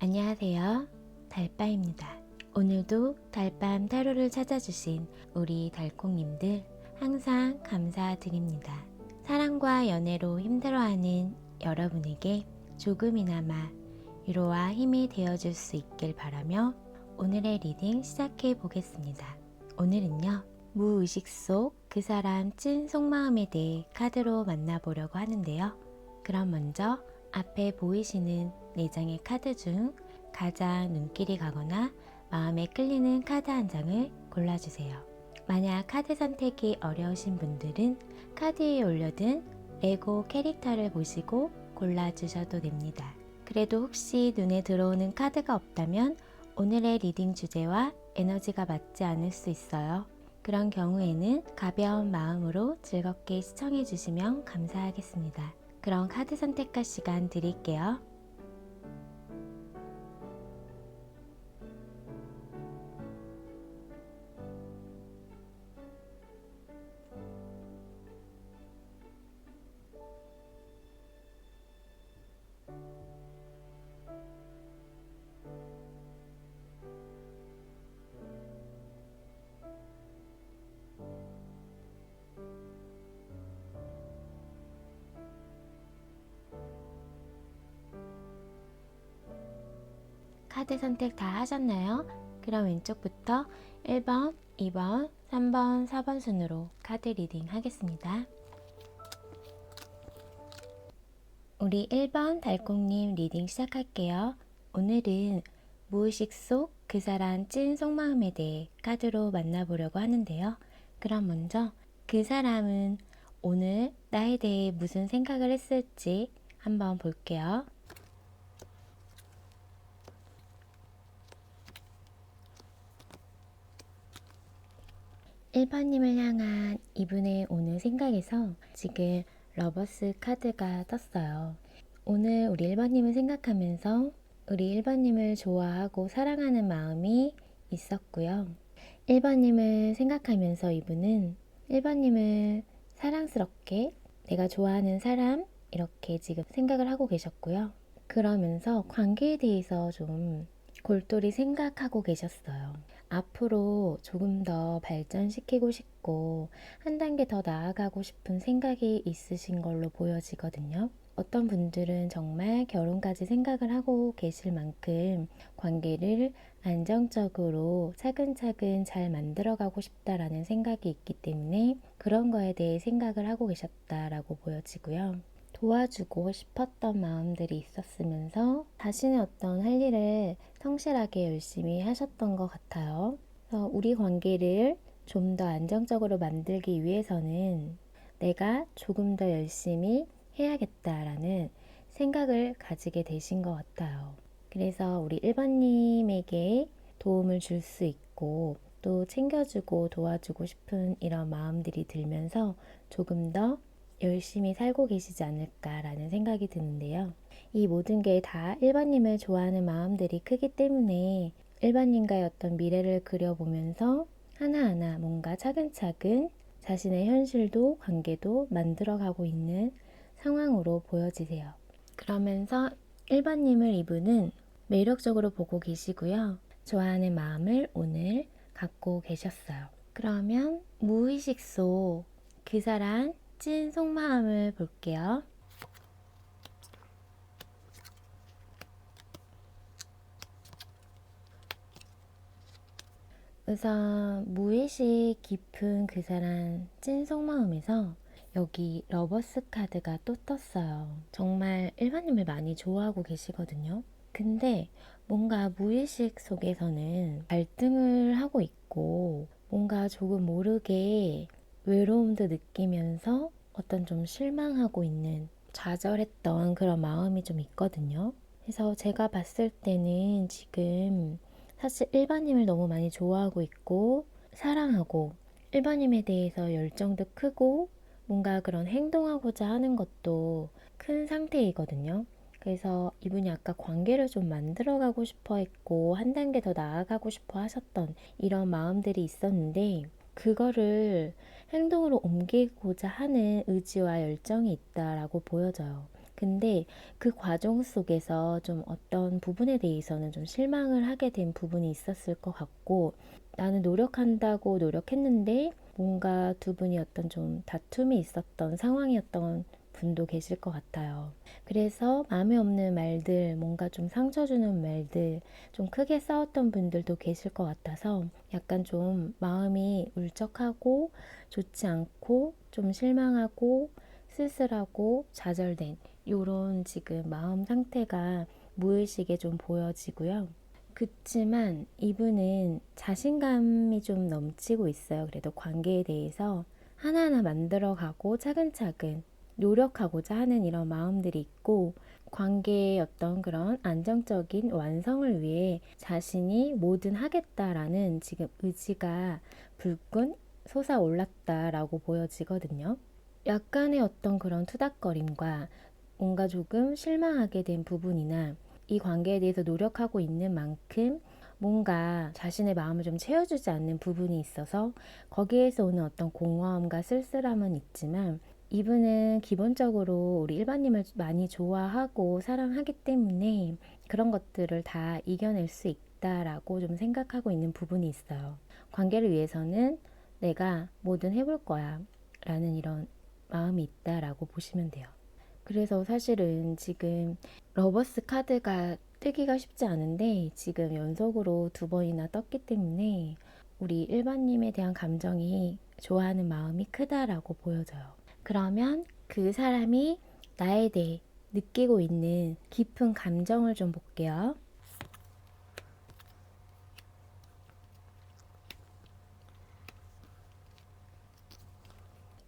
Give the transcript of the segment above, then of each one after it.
안녕하세요. 달빠입니다. 오늘도 달밤 타로를 찾아주신 우리 달콩님들 항상 감사드립니다. 사랑과 연애로 힘들어하는 여러분에게 조금이나마 위로와 힘이 되어줄 수 있길 바라며 오늘의 리딩 시작해 보겠습니다. 오늘은요, 무의식 속 그 사람 찐 속마음에 대해 카드로 만나보려고 하는데요. 그럼 먼저 앞에 보이시는 4장의 카드 중 가장 눈길이 가거나 마음에 끌리는 카드 한 장을 골라주세요. 만약 카드 선택이 어려우신 분들은 카드 위에 올려둔 레고 캐릭터를 보시고 골라주셔도 됩니다. 그래도 혹시 눈에 들어오는 카드가 없다면 오늘의 리딩 주제와 에너지가 맞지 않을 수 있어요. 그런 경우에는 가벼운 마음으로 즐겁게 시청해 주시면 감사하겠습니다. 그럼 카드 선택할 시간 드릴게요. 카드 선택 다 하셨나요? 그럼 왼쪽부터 1번, 2번, 3번, 4번 순으로 카드 리딩 하겠습니다. 우리 1번 달콩님 리딩 시작할게요. 오늘은 무의식 속 그 사람 찐 속마음에 대해 카드로 만나보려고 하는데요. 그럼 먼저 그 사람은 오늘 나에 대해 무슨 생각을 했을지 한번 볼게요. 1번님을 향한 이분의 오늘 생각에서 지금 러버스 카드가 떴어요. 오늘 우리 1번님을 생각하면서 우리 1번님을 좋아하고 사랑하는 마음이 있었고요. 1번님을 생각하면서 이분은 1번님을 사랑스럽게 내가 좋아하는 사람 이렇게 지금 생각을 하고 계셨고요. 그러면서 관계에 대해서 좀 골똘히 생각하고 계셨어요. 앞으로 조금 더 발전시키고 싶고 한 단계 더 나아가고 싶은 생각이 있으신 걸로 보여지거든요. 어떤 분들은 정말 결혼까지 생각을 하고 계실 만큼 관계를 안정적으로 차근차근 잘 만들어가고 싶다라는 생각이 있기 때문에 그런 거에 대해 생각을 하고 계셨다라고 보여지고요. 도와주고 싶었던 마음들이 있었으면서 자신의 어떤 할 일을 성실하게 열심히 하셨던 것 같아요. 그래서 우리 관계를 좀 더 안정적으로 만들기 위해서는 내가 조금 더 열심히 해야겠다라는 생각을 가지게 되신 것 같아요. 그래서 우리 1번님에게 도움을 줄 수 있고 또 챙겨주고 도와주고 싶은 이런 마음들이 들면서 조금 더 열심히 살고 계시지 않을까라는 생각이 드는데요. 이 모든 게 다 1번님을 좋아하는 마음들이 크기 때문에 1번님과의 어떤 미래를 그려보면서 하나하나 뭔가 차근차근 자신의 현실도 관계도 만들어가고 있는 상황으로 보여지세요. 그러면서 1번님을 이분은 매력적으로 보고 계시고요. 좋아하는 마음을 오늘 갖고 계셨어요. 그러면 무의식 속 그 사람 찐 속마음을 볼게요. 우선 무의식 깊은 그 사람 찐 속마음에서 여기 러버스 카드가 또 떴어요. 정말 1번님을 많이 좋아하고 계시거든요. 근데 뭔가 무의식 속에서는 갈등을 하고 있고 뭔가 조금 모르게 외로움도 느끼면서 어떤 좀 실망하고 있는 좌절했던 그런 마음이 좀 있거든요. 그래서 제가 봤을 때는 지금 사실 1번님을 너무 많이 좋아하고 있고 사랑하고 1번님에 대해서 열정도 크고 뭔가 그런 행동하고자 하는 것도 큰 상태이거든요. 그래서 이분이 아까 관계를 좀 만들어가고 싶어 했고 한 단계 더 나아가고 싶어 하셨던 이런 마음들이 있었는데 그거를 행동으로 옮기고자 하는 의지와 열정이 있다라고 보여져요. 근데 그 과정 속에서 좀 어떤 부분에 대해서는 좀 실망을 하게 된 부분이 있었을 것 같고, 나는 노력한다고 노력했는데 뭔가 두 분이 어떤 좀 다툼이 있었던 상황이었던 분도 계실 것 같아요. 그래서 마음에 없는 말들, 뭔가 좀 상처 주는 말들, 좀 크게 싸웠던 분들도 계실 것 같아서 약간 좀 마음이 울적하고 좋지 않고 좀 실망하고 쓸쓸하고 좌절된 요런 지금 마음 상태가 무의식에 좀 보여지고요. 그치만 이분은 자신감이 좀 넘치고 있어요. 그래도 관계에 대해서 하나하나 만들어가고 차근차근 노력하고자 하는 이런 마음들이 있고, 관계의 어떤 그런 안정적인 완성을 위해 자신이 뭐든 하겠다라는 지금 의지가 불끈 솟아올랐다라고 보여지거든요. 약간의 어떤 그런 투닥거림과 뭔가 조금 실망하게 된 부분이나 이 관계에 대해서 노력하고 있는 만큼 뭔가 자신의 마음을 좀 채워주지 않는 부분이 있어서 거기에서 오는 어떤 공허함과 쓸쓸함은 있지만, 이분은 기본적으로 우리 일반님을 많이 좋아하고 사랑하기 때문에 그런 것들을 다 이겨낼 수 있다라고 좀 생각하고 있는 부분이 있어요. 관계를 위해서는 내가 뭐든 해볼 거야 라는 이런 마음이 있다라고 보시면 돼요. 그래서 사실은 지금 러버스 카드가 뜨기가 쉽지 않은데 지금 연속으로 두 번이나 떴기 때문에 우리 일반님에 대한 감정이 좋아하는 마음이 크다라고 보여져요. 그러면 그 사람이 나에 대해 느끼고 있는 깊은 감정을 좀 볼게요.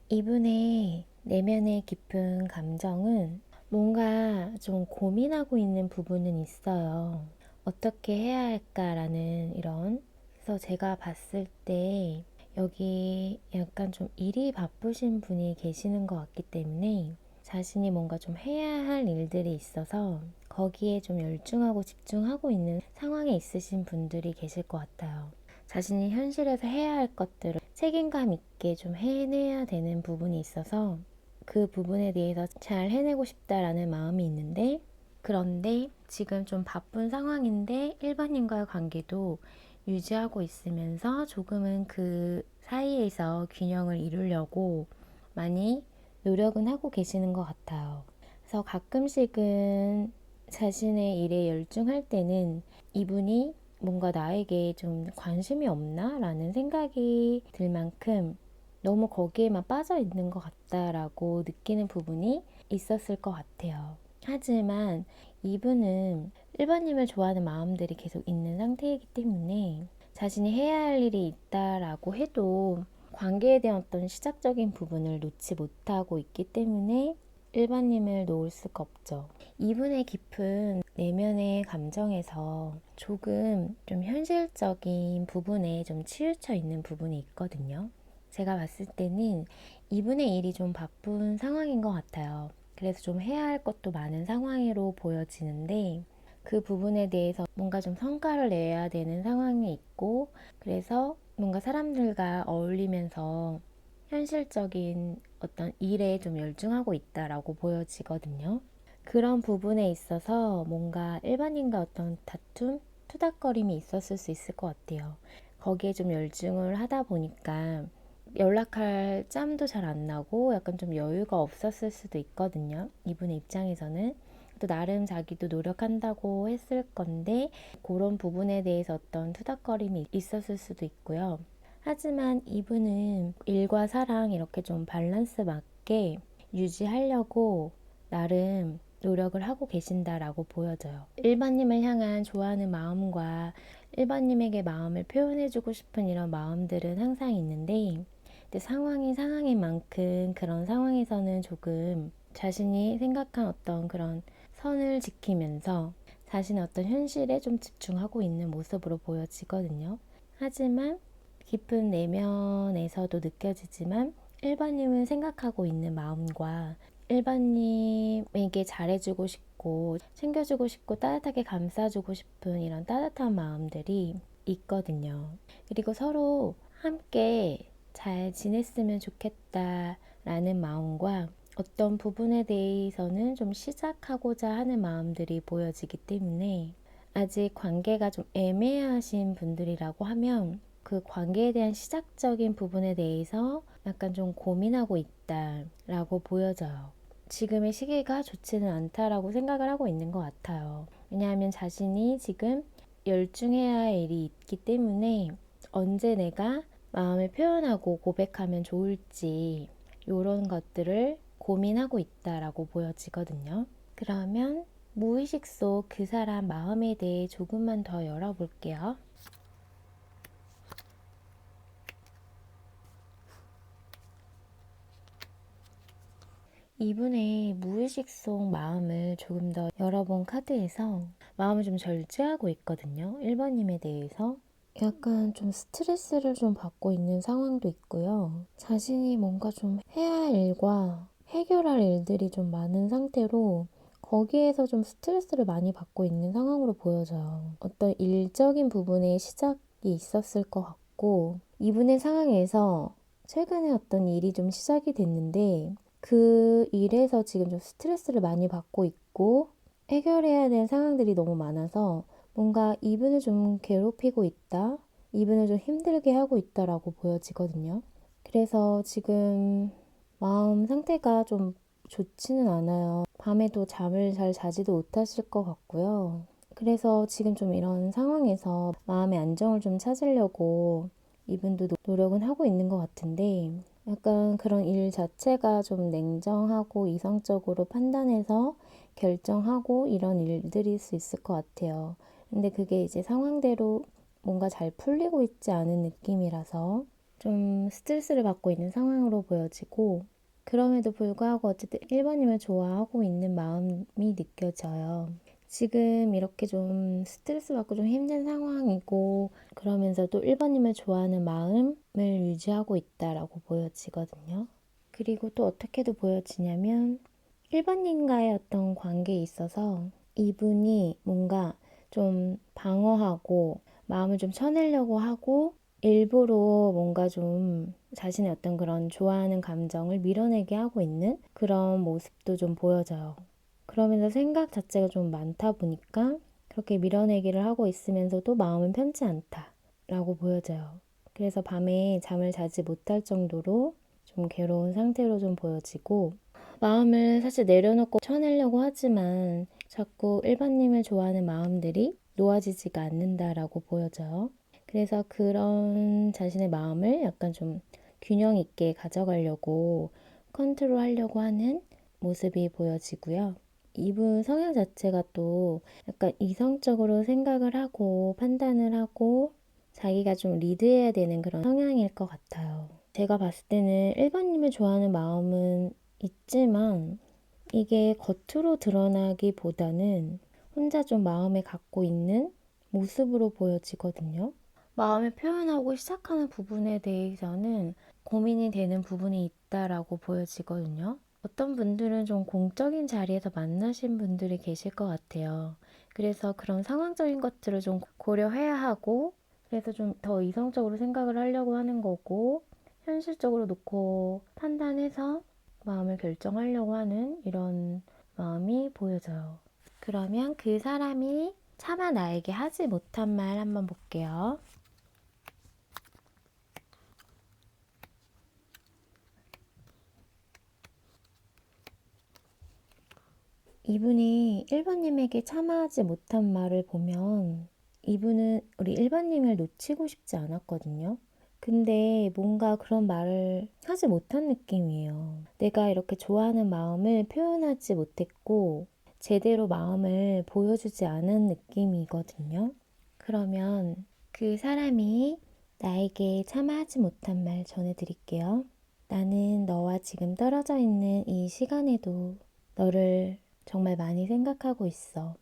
이분의 내면의 깊은 감정은 뭔가 좀 고민하고 있는 부분은 있어요. 어떻게 해야 할까라는 이런. 그래서 제가 봤을 때 여기 약간 좀 일이 바쁘신 분이 계시는 것 같기 때문에 자신이 뭔가 좀 해야 할 일들이 있어서 거기에 좀 열중하고 집중하고 있는 상황에 있으신 분들이 계실 것 같아요. 자신이 현실에서 해야 할 것들을 책임감 있게 좀 해내야 되는 부분이 있어서 그 부분에 대해서 잘 해내고 싶다라는 마음이 있는데, 그런데 지금 좀 바쁜 상황인데 일반인과의 관계도 유지하고 있으면서 조금은 그 사이에서 균형을 이루려고 많이 노력은 하고 계시는 것 같아요. 그래서 가끔씩은 자신의 일에 열중할 때는 이분이 뭔가 나에게 좀 관심이 없나? 라는 생각이 들 만큼 너무 거기에만 빠져 있는 것 같다라고 느끼는 부분이 있었을 것 같아요. 하지만 이분은 일반님을 좋아하는 마음들이 계속 있는 상태이기 때문에 자신이 해야 할 일이 있다라고 해도 관계에 대한 어떤 시작적인 부분을 놓지 못하고 있기 때문에 일반님을 놓을 수가 없죠. 이분의 깊은 내면의 감정에서 조금 좀 현실적인 부분에 좀 치우쳐 있는 부분이 있거든요. 제가 봤을 때는 이분의 일이 좀 바쁜 상황인 것 같아요. 그래서 좀 해야 할 것도 많은 상황으로 보여지는데 그 부분에 대해서 뭔가 좀 성과를 내야 되는 상황이 있고, 그래서 뭔가 사람들과 어울리면서 현실적인 어떤 일에 좀 열중하고 있다라고 보여지거든요. 그런 부분에 있어서 뭔가 일반인과 어떤 다툼, 투닥거림이 있었을 수 있을 것 같아요. 거기에 좀 열중을 하다 보니까 연락할 짬도 잘 안 나고 약간 좀 여유가 없었을 수도 있거든요. 이분의 입장에서는. 또 나름 자기도 노력한다고 했을 건데 그런 부분에 대해서 어떤 투닥거림이 있었을 수도 있고요. 하지만 이분은 일과 사랑 이렇게 좀 밸런스 맞게 유지하려고 나름 노력을 하고 계신다라고 보여져요. 일반님을 향한 좋아하는 마음과 일반님에게 마음을 표현해주고 싶은 이런 마음들은 항상 있는데, 근데 상황이 상황인 만큼 그런 상황에서는 조금 자신이 생각한 어떤 그런 선을 지키면서 자신의 어떤 현실에 좀 집중하고 있는 모습으로 보여지거든요. 하지만 깊은 내면에서도 느껴지지만 일반님은 생각하고 있는 마음과 일반님에게 잘해주고 싶고 챙겨주고 싶고 따뜻하게 감싸주고 싶은 이런 따뜻한 마음들이 있거든요. 그리고 서로 함께 잘 지냈으면 좋겠다라는 마음과 어떤 부분에 대해서는 좀 시작하고자 하는 마음들이 보여지기 때문에 아직 관계가 좀 애매하신 분들이라고 하면 그 관계에 대한 시작적인 부분에 대해서 약간 좀 고민하고 있다라고 보여져요. 지금의 시기가 좋지는 않다라고 생각을 하고 있는 것 같아요. 왜냐하면 자신이 지금 열중해야 할 일이 있기 때문에 언제 내가 마음을 표현하고 고백하면 좋을지 이런 것들을 고민하고 있다라고 보여지거든요. 그러면 무의식 속 그 사람 마음에 대해 조금만 더 열어볼게요. 이분의 무의식 속 마음을 조금 더 열어본 카드에서 마음을 좀 절제하고 있거든요. 1번님에 대해서. 약간 좀 스트레스를 좀 받고 있는 상황도 있고요. 자신이 뭔가 좀 해야 할 일과 해결할 일들이 좀 많은 상태로 거기에서 좀 스트레스를 많이 받고 있는 상황으로 보여져요. 어떤 일적인 부분에 시작이 있었을 것 같고 이분의 상황에서 최근에 어떤 일이 좀 시작이 됐는데 그 일에서 지금 좀 스트레스를 많이 받고 있고 해결해야 될 상황들이 너무 많아서 뭔가 이분을 좀 괴롭히고 있다, 이분을 좀 힘들게 하고 있다라고 보여지거든요. 그래서 지금 마음 상태가 좀 좋지는 않아요. 밤에도 잠을 잘 자지도 못하실 것 같고요. 그래서 지금 좀 이런 상황에서 마음의 안정을 좀 찾으려고 이분도 노력은 하고 있는 것 같은데 약간 그런 일 자체가 좀 냉정하고 이성적으로 판단해서 결정하고 이런 일들일 수 있을 것 같아요. 근데 그게 이제 상황대로 뭔가 잘 풀리고 있지 않은 느낌이라서 좀 스트레스를 받고 있는 상황으로 보여지고 그럼에도 불구하고 어쨌든 1번님을 좋아하고 있는 마음이 느껴져요. 지금 이렇게 좀 스트레스 받고 좀 힘든 상황이고 그러면서도 1번님을 좋아하는 마음을 유지하고 있다라고 보여지거든요. 그리고 또 어떻게도 보여지냐면 1번님과의 어떤 관계에 있어서 이분이 뭔가 좀 방어하고 마음을 좀 쳐내려고 하고 일부러 뭔가 좀 자신의 어떤 그런 좋아하는 감정을 밀어내게 하고 있는 그런 모습도 좀 보여져요. 그러면서 생각 자체가 좀 많다 보니까 그렇게 밀어내기를 하고 있으면서도 마음은 편치 않다라고 보여져요. 그래서 밤에 잠을 자지 못할 정도로 좀 괴로운 상태로 좀 보여지고 마음을 사실 내려놓고 쳐내려고 하지만 자꾸 일반님을 좋아하는 마음들이 놓아지지가 않는다라고 보여져요. 그래서 그런 자신의 마음을 약간 좀 균형 있게 가져가려고 컨트롤 하려고 하는 모습이 보여지고요. 이분 성향 자체가 또 약간 이성적으로 생각을 하고 판단을 하고 자기가 좀 리드해야 되는 그런 성향일 것 같아요. 제가 봤을 때는 1번님을 좋아하는 마음은 있지만 이게 겉으로 드러나기보다는 혼자 좀 마음에 갖고 있는 모습으로 보여지거든요. 마음을 표현하고 시작하는 부분에 대해서는 고민이 되는 부분이 있다라고 보여지거든요. 어떤 분들은 좀 공적인 자리에서 만나신 분들이 계실 것 같아요. 그래서 그런 상황적인 것들을 좀 고려해야 하고, 그래서 좀 더 이성적으로 생각을 하려고 하는 거고, 현실적으로 놓고 판단해서 마음을 결정하려고 하는 이런 마음이 보여져요. 그러면 그 사람이 차마 나에게 하지 못한 말 한번 볼게요. 이분이 1번님에게 차마 하지 못한 말을 보면 이분은 우리 1번님을 놓치고 싶지 않았거든요. 근데 뭔가 그런 말을 하지 못한 느낌이에요. 내가 이렇게 좋아하는 마음을 표현하지 못했고 제대로 마음을 보여주지 않은 느낌이거든요. 그러면 그 사람이 나에게 차마 하지 못한 말 전해드릴게요. 나는 너와 지금 떨어져 있는 이 시간에도 너를 정말 많이 생각하고 있어.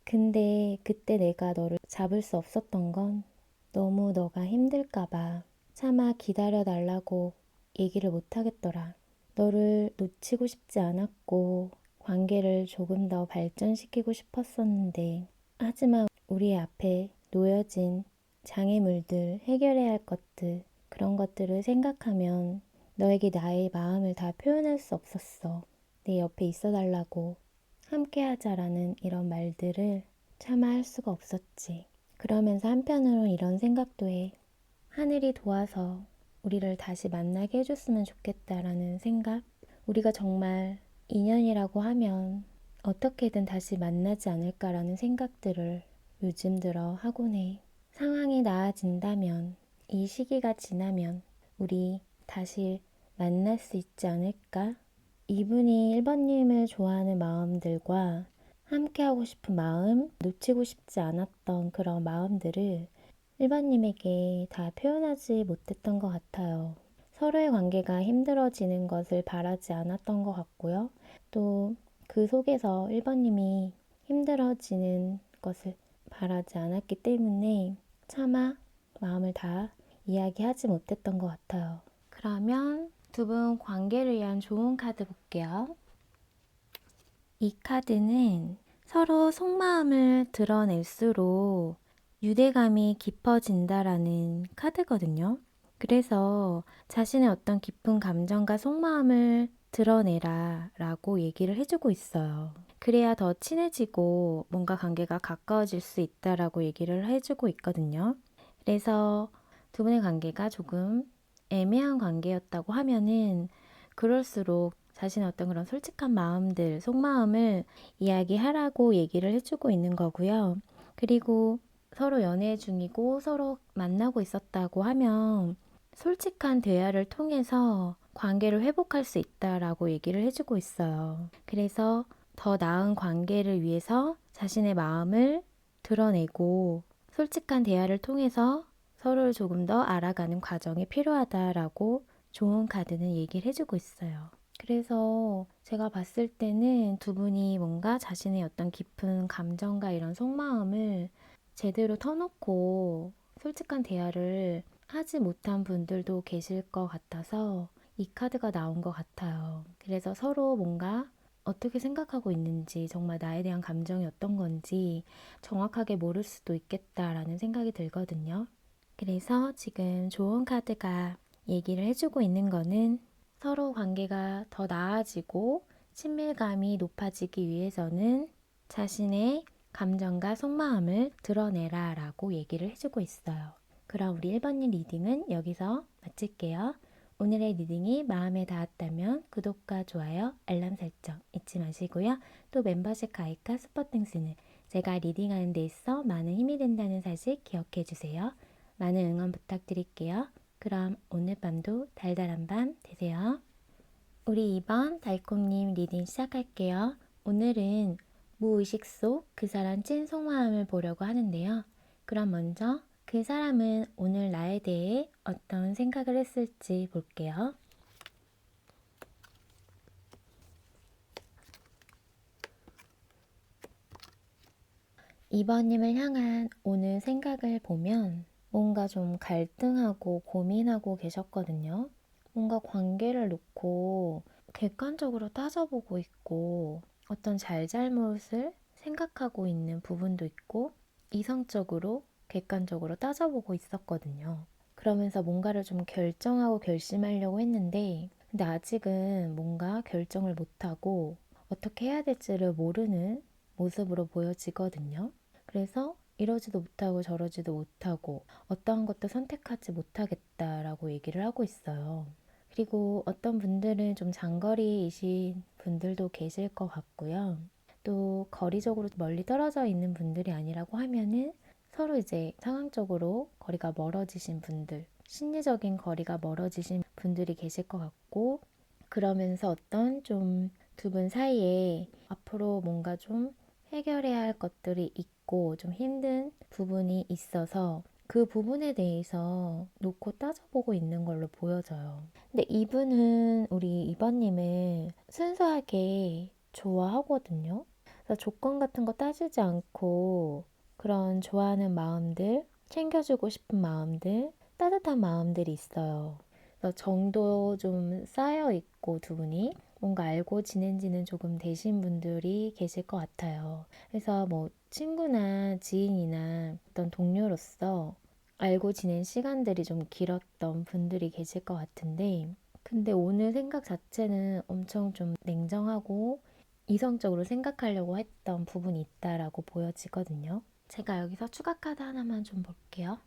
근데 그때 내가 너를 잡을 수 없었던 건 너무 너가 힘들까봐 차마 기다려 달라고 얘기를 못 하겠더라. 너를 놓치고 싶지 않았고 관계를 조금 더 발전시키고 싶었었는데 하지만 우리 앞에 놓여진 장애물들, 해결해야 할 것들, 그런 것들을 생각하면 너에게 나의 마음을 다 표현할 수 없었어. 내 옆에 있어 달라고, 함께 하자라는 이런 말들을 차마 할 수가 없었지. 그러면서 한편으로 이런 생각도 해. 하늘이 도와서 우리를 다시 만나게 해줬으면 좋겠다라는 생각. 우리가 정말 인연이라고 하면 어떻게든 다시 만나지 않을까라는 생각들을 요즘 들어 하곤 해. 상황이 나아진다면, 이 시기가 지나면 우리 다시 만날 수 있지 않을까? 이분이 1번님을 좋아하는 마음들과 함께하고 싶은 마음, 놓치고 싶지 않았던 그런 마음들을 1번님에게 다 표현하지 못했던 것 같아요. 서로의 관계가 힘들어지는 것을 바라지 않았던 것 같고요. 또 그 속에서 1번님이 힘들어지는 것을 바라지 않았기 때문에 차마 마음을 다 이야기하지 못했던 것 같아요. 그러면 두 분 관계를 위한 좋은 카드 볼게요. 이 카드는 서로 속마음을 드러낼수록 유대감이 깊어진다라는 카드거든요. 그래서 자신의 어떤 깊은 감정과 속마음을 드러내라 라고 얘기를 해주고 있어요. 그래야 더 친해지고 뭔가 관계가 가까워질 수 있다라고 얘기를 해주고 있거든요. 그래서 두 분의 관계가 조금 애매한 관계였다고 하면은 그럴수록 자신의 어떤 그런 솔직한 마음들, 속마음을 이야기하라고 얘기를 해주고 있는 거고요. 그리고 서로 연애 중이고 서로 만나고 있었다고 하면 솔직한 대화를 통해서 관계를 회복할 수 있다라고 얘기를 해주고 있어요. 그래서 더 나은 관계를 위해서 자신의 마음을 드러내고 솔직한 대화를 통해서 서로를 조금 더 알아가는 과정이 필요하다라고 좋은 카드는 얘기를 해주고 있어요. 그래서 제가 봤을 때는 두 분이 뭔가 자신의 어떤 깊은 감정과 이런 속마음을 제대로 터놓고 솔직한 대화를 하지 못한 분들도 계실 것 같아서 이 카드가 나온 것 같아요. 그래서 서로 뭔가 어떻게 생각하고 있는지, 정말 나에 대한 감정이 어떤 건지 정확하게 모를 수도 있겠다라는 생각이 들거든요. 그래서 지금 좋은 카드가 얘기를 해주고 있는 거는 서로 관계가 더 나아지고 친밀감이 높아지기 위해서는 자신의 감정과 속마음을 드러내라 라고 얘기를 해주고 있어요. 그럼 우리 1번님 리딩은 여기서 마칠게요. 오늘의 리딩이 마음에 닿았다면 구독과 좋아요, 알람 설정 잊지 마시고요. 또 멤버십 가입과 스포땡스는 제가 리딩하는 데 있어 많은 힘이 된다는 사실 기억해 주세요. 많은 응원 부탁드릴게요. 그럼 오늘 밤도 달달한 밤 되세요. 우리 2번 달콤님 리딩 시작할게요. 오늘은 무의식 속 그 사람 찐 속마음을 보려고 하는데요. 그럼 먼저 그 사람은 오늘 나에 대해 어떤 생각을 했을지 볼게요. 2번님을 향한 오늘 생각을 보면 뭔가 좀 갈등하고 고민하고 계셨거든요. 뭔가 관계를 놓고 객관적으로 따져보고 있고 어떤 잘잘못을 생각하고 있는 부분도 있고 이성적으로 객관적으로 따져보고 있었거든요. 그러면서 뭔가를 좀 결정하고 결심하려고 했는데 근데 아직은 뭔가 결정을 못하고 어떻게 해야 될지를 모르는 모습으로 보여지거든요. 그래서 이러지도 못하고 저러지도 못하고 어떠한 것도 선택하지 못하겠다라고 얘기를 하고 있어요. 그리고 어떤 분들은 좀 장거리이신 분들도 계실 것 같고요. 또 거리적으로 멀리 떨어져 있는 분들이 아니라고 하면은 서로 이제 상황적으로 거리가 멀어지신 분들, 심리적인 거리가 멀어지신 분들이 계실 것 같고 그러면서 어떤 좀 두 분 사이에 앞으로 뭔가 좀 해결해야 할 것들이 있고 좀 힘든 부분이 있어서 그 부분에 대해서 놓고 따져보고 있는 걸로 보여져요. 근데 이분은 우리 이번님을 순수하게 좋아하거든요. 그래서 조건 같은 거 따지지 않고 그런 좋아하는 마음들, 챙겨주고 싶은 마음들, 따뜻한 마음들이 있어요. 그래서 정도 좀 쌓여 있고 두 분이 뭔가 알고 지낸 지는 조금 되신 분들이 계실 것 같아요. 그래서 뭐 친구나 지인이나 어떤 동료로서 알고 지낸 시간들이 좀 길었던 분들이 계실 것 같은데 근데 오늘 생각 자체는 엄청 좀 냉정하고 이성적으로 생각하려고 했던 부분이 있다라고 보여지거든요. 제가 여기서 추가 카드 하나만 좀 볼게요.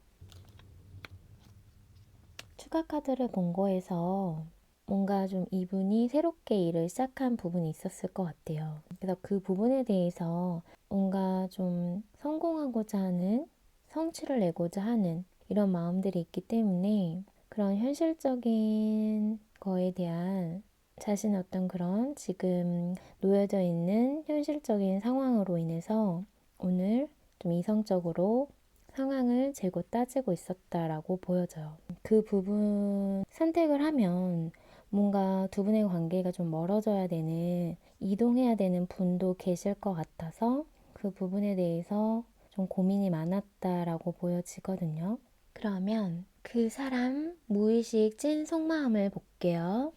추가 카드를 본 거에서 뭔가 좀 이분이 새롭게 일을 시작한 부분이 있었을 것 같아요. 그래서 그 부분에 대해서 뭔가 좀 성공하고자 하는, 성취를 내고자 하는 이런 마음들이 있기 때문에 그런 현실적인 거에 대한 자신의 어떤 그런 지금 놓여져 있는 현실적인 상황으로 인해서 오늘 좀 이성적으로 상황을 재고 따지고 있었다라고 보여져요. 그 부분 선택을 하면 뭔가 두 분의 관계가 좀 멀어져야 되는, 이동해야 되는 분도 계실 것 같아서 그 부분에 대해서 좀 고민이 많았다라고 보여지거든요. 그러면 그 사람 무의식 찐 속마음을 볼게요.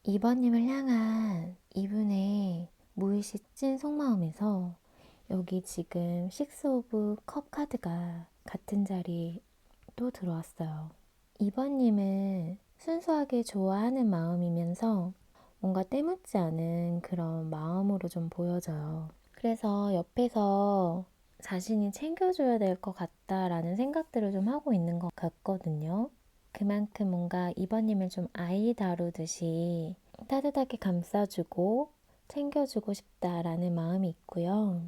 이번님을 향한 이분의 무의식 찐 속마음에서 여기 지금 식스 오브 컵 카드가 같은 자리에 또 들어왔어요. 이번님은 순수하게 좋아하는 마음이면서 뭔가 때묻지 않은 그런 마음으로 좀 보여져요. 그래서 옆에서 자신이 챙겨줘야 될 것 같다라는 생각들을 좀 하고 있는 것 같거든요. 그만큼 뭔가 이번님을 좀 아이 다루듯이 따뜻하게 감싸주고 챙겨주고 싶다라는 마음이 있고요.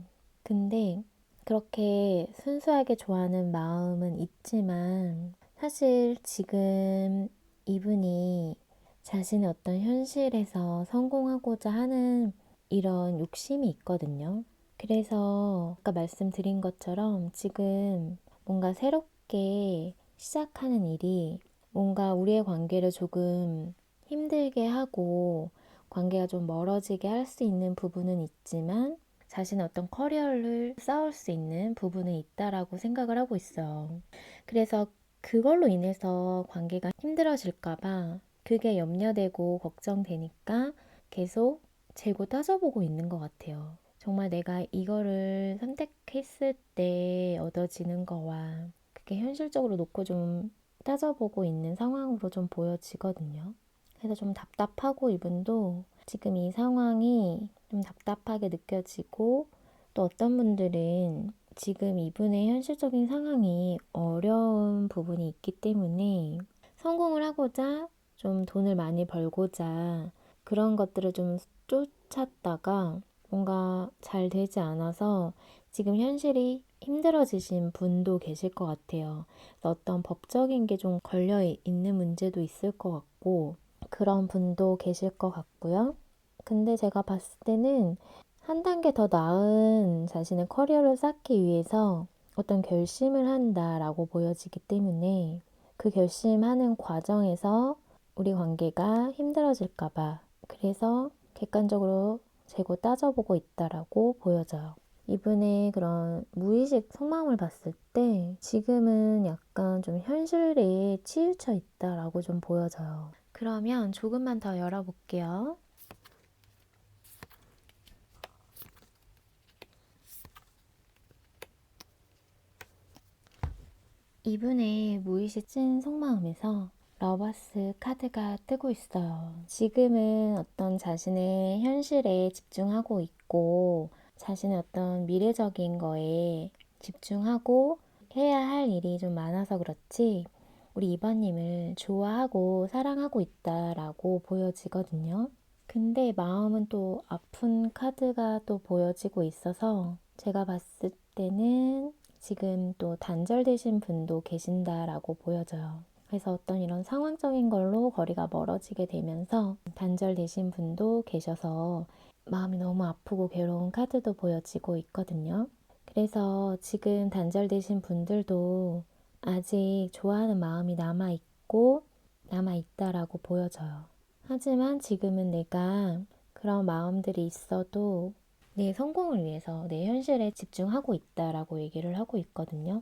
근데 그렇게 순수하게 좋아하는 마음은 있지만 사실 지금 이분이 자신의 어떤 현실에서 성공하고자 하는 이런 욕심이 있거든요. 그래서 아까 말씀드린 것처럼 지금 뭔가 새롭게 시작하는 일이 뭔가 우리의 관계를 조금 힘들게 하고 관계가 좀 멀어지게 할 수 있는 부분은 있지만 자신의 어떤 커리어를 쌓을 수 있는 부분은 있다라고 생각을 하고 있어요. 그래서 그걸로 인해서 관계가 힘들어질까봐 그게 염려되고 걱정되니까 계속 재고 따져보고 있는 것 같아요. 정말 내가 이거를 선택했을 때 얻어지는 거와 그게 현실적으로 놓고 좀 따져보고 있는 상황으로 좀 보여지거든요. 그래서 좀 답답하고 이분도 지금 이 상황이 좀 답답하게 느껴지고 또 어떤 분들은 지금 이분의 현실적인 상황이 어려운 부분이 있기 때문에 성공을 하고자 좀 돈을 많이 벌고자 그런 것들을 좀 쫓았다가 뭔가 잘 되지 않아서 지금 현실이 힘들어지신 분도 계실 것 같아요. 어떤 법적인 게 좀 걸려 있는 문제도 있을 것 같고 그런 분도 계실 것 같고요. 근데 제가 봤을 때는 한 단계 더 나은 자신의 커리어를 쌓기 위해서 어떤 결심을 한다라고 보여지기 때문에 그 결심하는 과정에서 우리 관계가 힘들어질까봐 그래서 객관적으로 재고 따져보고 있다라고 보여져요. 이분의 그런 무의식 속마음을 봤을 때 지금은 약간 좀 현실에 치우쳐 있다라고 좀 보여져요. 그러면 조금만 더 열어볼게요. 이분의 무의식 찐 속마음에서 러버스 카드가 뜨고 있어요. 지금은 어떤 자신의 현실에 집중하고 있고 자신의 어떤 미래적인 거에 집중하고 해야 할 일이 좀 많아서 그렇지 우리 이번님을 좋아하고 사랑하고 있다라고 보여지거든요. 근데 마음은 또 아픈 카드가 또 보여지고 있어서 제가 봤을 때는 지금 또 단절되신 분도 계신다라고 보여져요. 그래서 어떤 이런 상황적인 걸로 거리가 멀어지게 되면서 단절되신 분도 계셔서 마음이 너무 아프고 괴로운 카드도 보여지고 있거든요. 그래서 지금 단절되신 분들도 아직 좋아하는 마음이 남아있고 남아있다라고 보여져요. 하지만 지금은 내가 그런 마음들이 있어도 내 성공을 위해서 내 현실에 집중하고 있다라고 얘기를 하고 있거든요.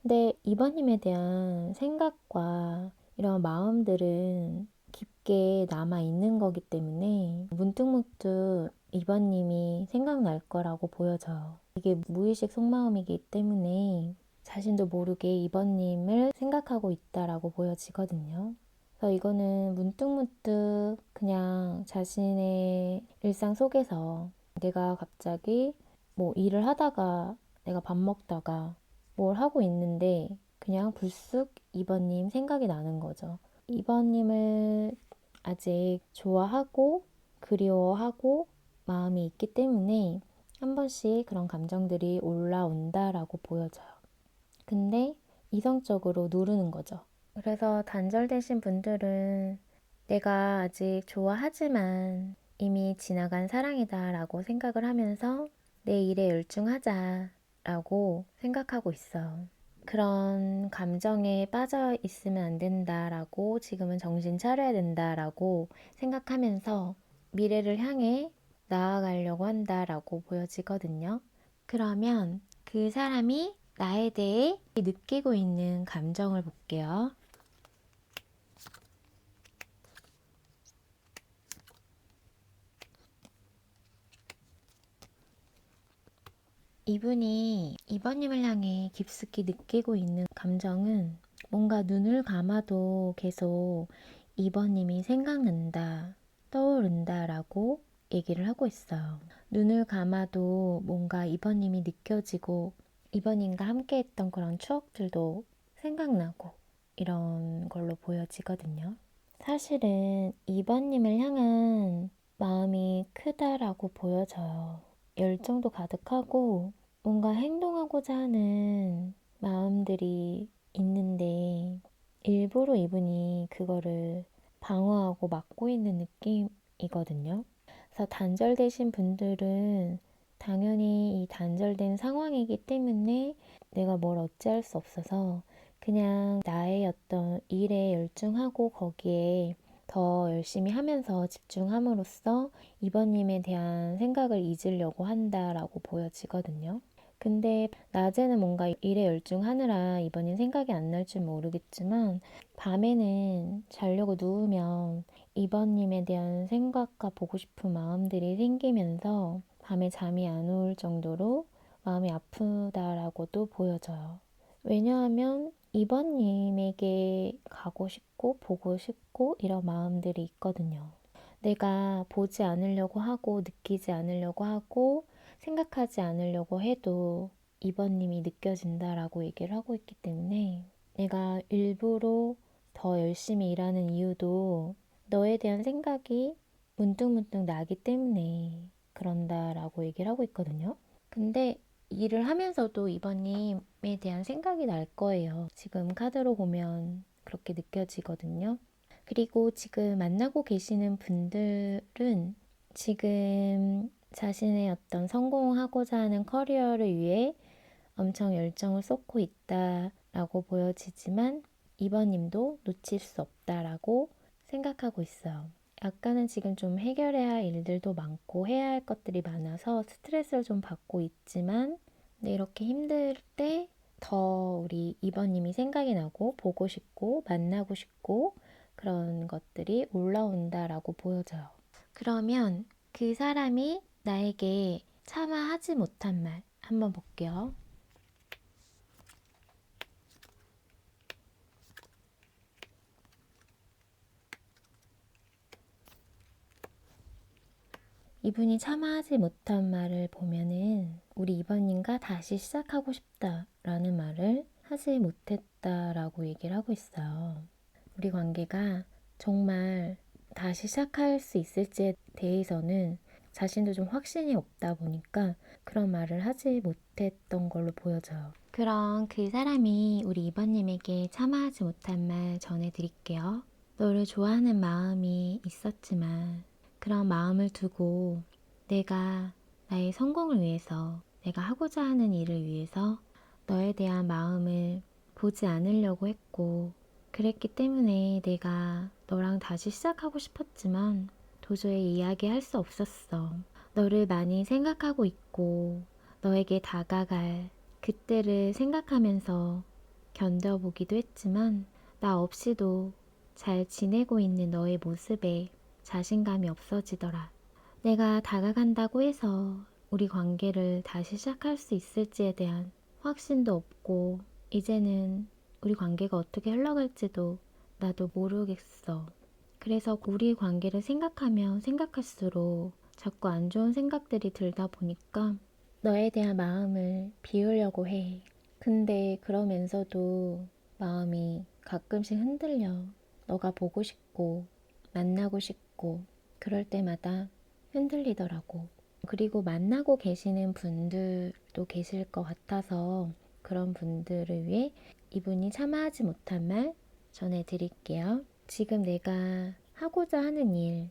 근데 이번님에 대한 생각과 이런 마음들은 깊게 남아 있는 거기 때문에 문득문득 이번님이 생각날 거라고 보여져요. 이게 무의식 속마음이기 때문에 자신도 모르게 이번님을 생각하고 있다라고 보여지거든요. 그래서 이거는 문득문득 그냥 자신의 일상 속에서 내가 갑자기 뭐 일을 하다가 내가 밥 먹다가 뭘 하고 있는데 그냥 불쑥 이번님 생각이 나는 거죠. 이번님을 아직 좋아하고 그리워하고 마음이 있기 때문에 한 번씩 그런 감정들이 올라온다라고 보여져요. 근데 이성적으로 누르는 거죠. 그래서 단절되신 분들은 내가 아직 좋아하지만 이미 지나간 사랑이다라고 생각을 하면서 내 일에 열중하자라고 생각하고 있어요. 그런 감정에 빠져 있으면 안 된다라고 지금은 정신 차려야 된다라고 생각하면서 미래를 향해 나아가려고 한다라고 보여지거든요. 그러면 그 사람이 나에 대해 느끼고 있는 감정을 볼게요. 이분이 이번님을 향해 깊숙이 느끼고 있는 감정은 뭔가 눈을 감아도 계속 이번님이 생각난다, 떠오른다 라고 얘기를 하고 있어요. 눈을 감아도 뭔가 이번님이 느껴지고 이번님과 함께 했던 그런 추억들도 생각나고 이런 걸로 보여지거든요. 사실은 이번님을 향한 마음이 크다라고 보여져요. 열정도 가득하고 뭔가 행동하고자 하는 마음들이 있는데 일부러 이분이 그거를 방어하고 막고 있는 느낌이거든요. 그래서 단절되신 분들은 당연히 이 단절된 상황이기 때문에 내가 뭘 어찌할 수 없어서 그냥 나의 어떤 일에 열중하고 거기에 더 열심히 하면서 집중함으로써 이번님에 대한 생각을 잊으려고 한다라고 보여지거든요. 근데 낮에는 뭔가 일에 열중하느라 이번님 생각이 안 날 줄 모르겠지만 밤에는 자려고 누우면 이번님에 대한 생각과 보고 싶은 마음들이 생기면서 밤에 잠이 안 올 정도로 마음이 아프다라고도 보여져요. 왜냐하면 이번님에게 가고 싶고 보고 싶고 이런 마음들이 있거든요. 내가 보지 않으려고 하고 느끼지 않으려고 하고 생각하지 않으려고 해도 이번님이 느껴진다라고 얘기를 하고 있기 때문에 내가 일부러 더 열심히 일하는 이유도 너에 대한 생각이 문득문득 나기 때문에 그런다라고 얘기를 하고 있거든요. 근데 일을 하면서도 이번님에 대한 생각이 날 거예요. 지금 카드로 보면 그렇게 느껴지거든요. 그리고 지금 만나고 계시는 분들은 지금 자신의 어떤 성공하고자 하는 커리어를 위해 엄청 열정을 쏟고 있다라고 보여지지만 이번님도 놓칠 수 없다라고 생각하고 있어요. 약간은 지금 좀 해결해야 할 일들도 많고 해야 할 것들이 많아서 스트레스를 좀 받고 있지만 근데 이렇게 힘들 때 더 우리 이번님이 생각이 나고 보고 싶고 만나고 싶고 그런 것들이 올라온다라고 보여져요. 그러면 그 사람이 나에게 차마 하지 못한 말 한번 볼게요. 이분이 차마 하지 못한 말을 보면은 우리 이번님과 다시 시작하고 싶다라는 말을 하지 못했다라고 얘기를 하고 있어요. 우리 관계가 정말 다시 시작할 수 있을지에 대해서는 자신도 좀 확신이 없다 보니까 그런 말을 하지 못했던 걸로 보여져요. 그럼 그 사람이 우리 이번님에게 참아하지 못한 말 전해드릴게요. 너를 좋아하는 마음이 있었지만 그런 마음을 두고 내가 나의 성공을 위해서 내가 하고자 하는 일을 위해서 너에 대한 마음을 보지 않으려고 했고 그랬기 때문에 내가 너랑 다시 시작하고 싶었지만 도저히 이야기할 수 없었어. 너를 많이 생각하고 있고 너에게 다가갈 그때를 생각하면서 견뎌보기도 했지만 나 없이도 잘 지내고 있는 너의 모습에 자신감이 없어지더라. 내가 다가간다고 해서 우리 관계를 다시 시작할 수 있을지에 대한 확신도 없고, 이제는 우리 관계가 어떻게 흘러갈지도 나도 모르겠어. 그래서 우리 관계를 생각하면 생각할수록 자꾸 안 좋은 생각들이 들다 보니까 너에 대한 마음을 비우려고 해. 근데 그러면서도 마음이 가끔씩 흔들려. 너가 보고 싶고, 만나고 싶고, 그럴 때마다 흔들리더라고. 그리고 만나고 계시는 분들도 계실 것 같아서 그런 분들을 위해 이분이 참아하지 못한 말 전해드릴게요. 지금 내가 하고자 하는 일,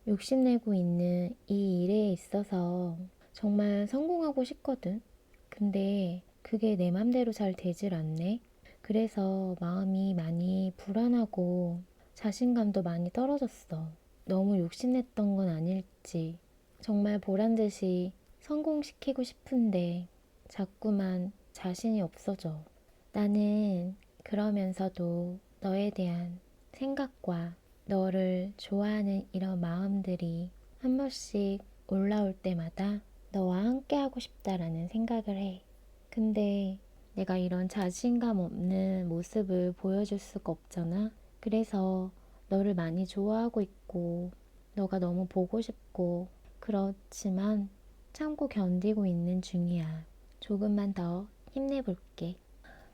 욕심내고 있는 이 일에 있어서 정말 성공하고 싶거든. 근데 그게 내 맘대로 잘 되질 않네. 그래서 마음이 많이 불안하고 자신감도 많이 떨어졌어. 너무 욕심냈던 건 아닐지. 정말 보란 듯이 성공시키고 싶은데 자꾸만 자신이 없어져. 나는 그러면서도 너에 대한 생각과 너를 좋아하는 이런 마음들이 한 번씩 올라올 때마다 너와 함께 하고 싶다라는 생각을 해. 근데 내가 이런 자신감 없는 모습을 보여줄 수가 없잖아. 그래서 너를 많이 좋아하고 있고, 너가 너무 보고 싶고, 그렇지만 참고 견디고 있는 중이야. 조금만 더 힘내볼게.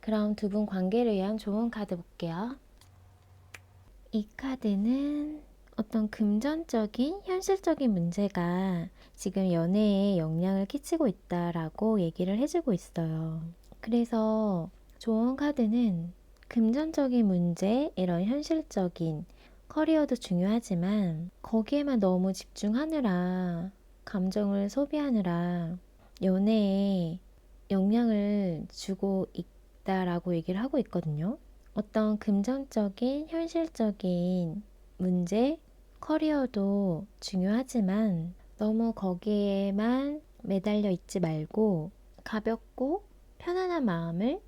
그럼 두 분 관계를 위한 좋은 카드 볼게요. 이 카드는 어떤 금전적인, 현실적인 문제가 지금 연애에 영향을 끼치고 있다라고 얘기를 해주고 있어요. 그래서 좋은 카드는 금전적인 문제, 이런 현실적인 커리어도 중요하지만 거기에만 너무 집중하느라, 감정을 소비하느라 연애에 영향을 주고 있다라고 얘기를 하고 있거든요. 어떤 금전적인, 현실적인 문제, 커리어도 중요하지만 너무 거기에만 매달려 있지 말고 가볍고 편안한 마음을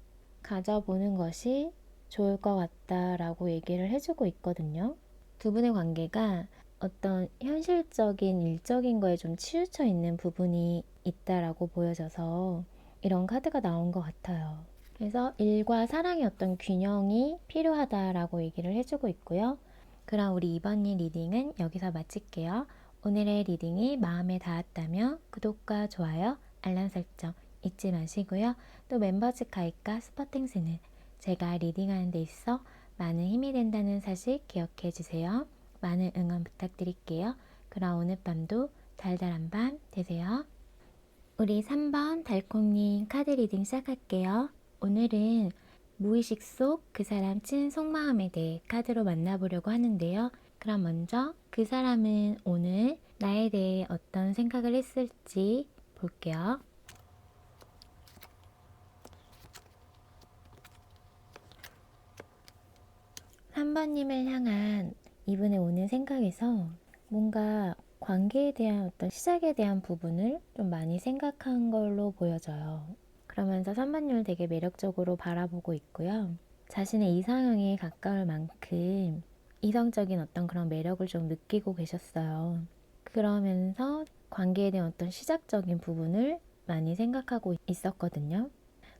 가져보는 것이 좋을 것 같다라고 얘기를 해주고 있거든요. 두 분의 관계가 어떤 현실적인, 일적인 거에 좀 치우쳐 있는 부분이 있다라고 보여져서 이런 카드가 나온 것 같아요. 그래서 일과 사랑의 어떤 균형이 필요하다라고 얘기를 해주고 있고요. 그럼 우리 이번님 리딩은 여기서 마칠게요. 오늘의 리딩이 마음에 닿았다면 구독과 좋아요, 알람 설정 잊지 마시고요. 또 멤버십 가입과 스퍼팅스는 제가 리딩하는 데 있어 많은 힘이 된다는 사실 기억해 주세요. 많은 응원 부탁드릴게요. 그럼 오늘 밤도 달달한 밤 되세요. 우리 3번 달콩님 카드 리딩 시작할게요. 오늘은 무의식 속 그 사람 찐 속마음에 대해 카드로 만나보려고 하는데요. 그럼 먼저 그 사람은 오늘 나에 대해 어떤 생각을 했을지 볼게요. 3번님을 향한 이분의 오늘 생각에서 뭔가 관계에 대한 어떤 시작에 대한 부분을 좀 많이 생각한 걸로 보여져요. 그러면서 3번님을 되게 매력적으로 바라보고 있고요. 자신의 이상형에 가까울 만큼 이성적인 어떤 그런 매력을 좀 느끼고 계셨어요. 그러면서 관계에 대한 어떤 시작적인 부분을 많이 생각하고 있었거든요.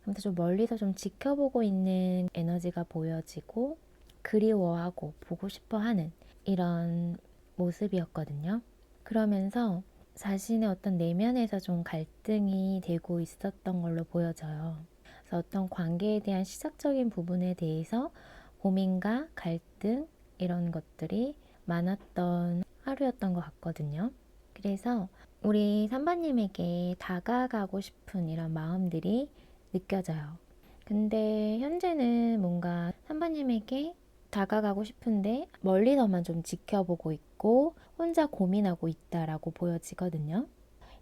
그래서 좀 멀리서 좀 지켜보고 있는 에너지가 보여지고 그리워하고 보고 싶어하는 이런 모습이었거든요. 그러면서 자신의 어떤 내면에서 좀 갈등이 되고 있었던 걸로 보여져요. 그래서 어떤 관계에 대한 시작적인 부분에 대해서 고민과 갈등 이런 것들이 많았던 하루였던 것 같거든요. 그래서 우리 3번님에게 다가가고 싶은 이런 마음들이 느껴져요. 근데 현재는 뭔가 3번님에게 다가가고 싶은데 멀리서만 좀 지켜보고 있고 혼자 고민하고 있다라고 보여지거든요.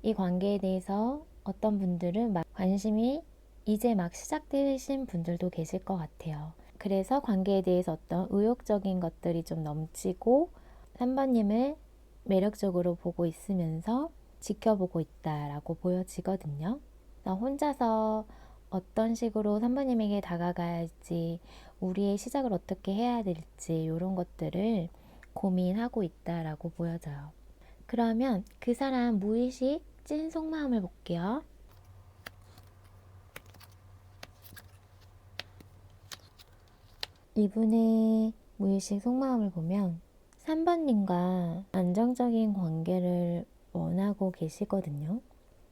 이 관계에 대해서 어떤 분들은 막 관심이 이제 막 시작되신 분들도 계실 것 같아요. 그래서 관계에 대해서 어떤 의욕적인 것들이 좀 넘치고 3번님을 매력적으로 보고 있으면서 지켜보고 있다라고 보여지거든요. 혼자서 어떤 식으로 3번님에게 다가가야 할지, 우리의 시작을 어떻게 해야 될지 이런 것들을 고민하고 있다라고 보여져요. 그러면 그 사람 무의식 찐 속마음을 볼게요. 이분의 무의식 속마음을 보면 3번님과 안정적인 관계를 원하고 계시거든요.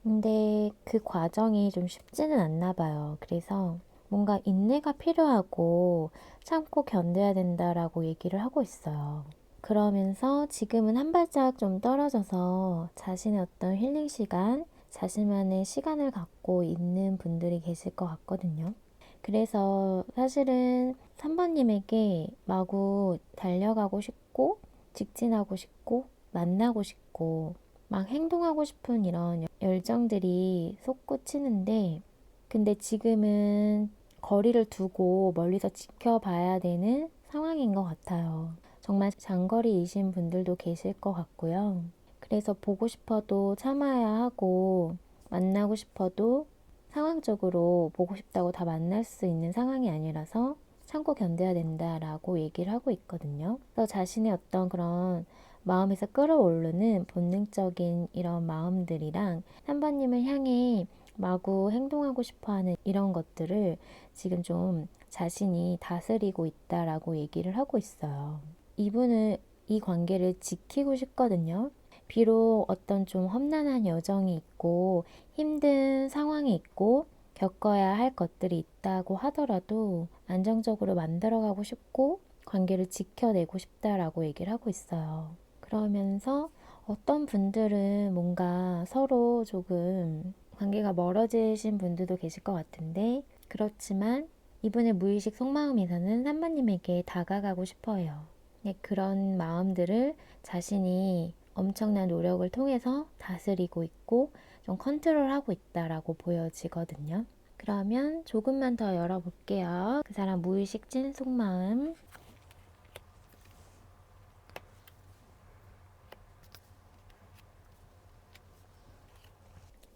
근데 그 과정이 좀 쉽지는 않나 봐요. 그래서 뭔가 인내가 필요하고 참고 견뎌야 된다라고 얘기를 하고 있어요. 그러면서 지금은 한 발짝 좀 떨어져서 자신의 어떤 힐링 시간, 자신만의 시간을 갖고 있는 분들이 계실 것 같거든요. 그래서 사실은 3번님에게 마구 달려가고 싶고, 직진하고 싶고, 만나고 싶고, 막 행동하고 싶은 이런 열정들이 솟구치는데, 근데 지금은 거리를 두고 멀리서 지켜봐야 되는 상황인 것 같아요. 정말 장거리이신 분들도 계실 것 같고요. 그래서 보고 싶어도 참아야 하고, 만나고 싶어도 상황적으로 보고 싶다고 다 만날 수 있는 상황이 아니라서 참고 견뎌야 된다라고 얘기를 하고 있거든요. 그래서 자신의 어떤 그런 마음에서 끌어오르는 본능적인 이런 마음들이랑 3번님을 향해 마구 행동하고 싶어하는 이런 것들을 지금 좀 자신이 다스리고 있다라고 얘기를 하고 있어요. 이분은 이 관계를 지키고 싶거든요. 비록 어떤 좀 험난한 여정이 있고 힘든 상황이 있고 겪어야 할 것들이 있다고 하더라도 안정적으로 만들어가고 싶고 관계를 지켜내고 싶다라고 얘기를 하고 있어요. 그러면서 어떤 분들은 뭔가 서로 조금 관계가 멀어지신 분들도 계실 것 같은데 그렇지만 이분의 무의식 속마음에서는 3번님에게 다가가고 싶어요. 네, 그런 마음들을 자신이 엄청난 노력을 통해서 다스리고 있고 좀 컨트롤하고 있다라고 보여지거든요. 그러면 조금만 더 열어볼게요. 그 사람 무의식 찐 속마음.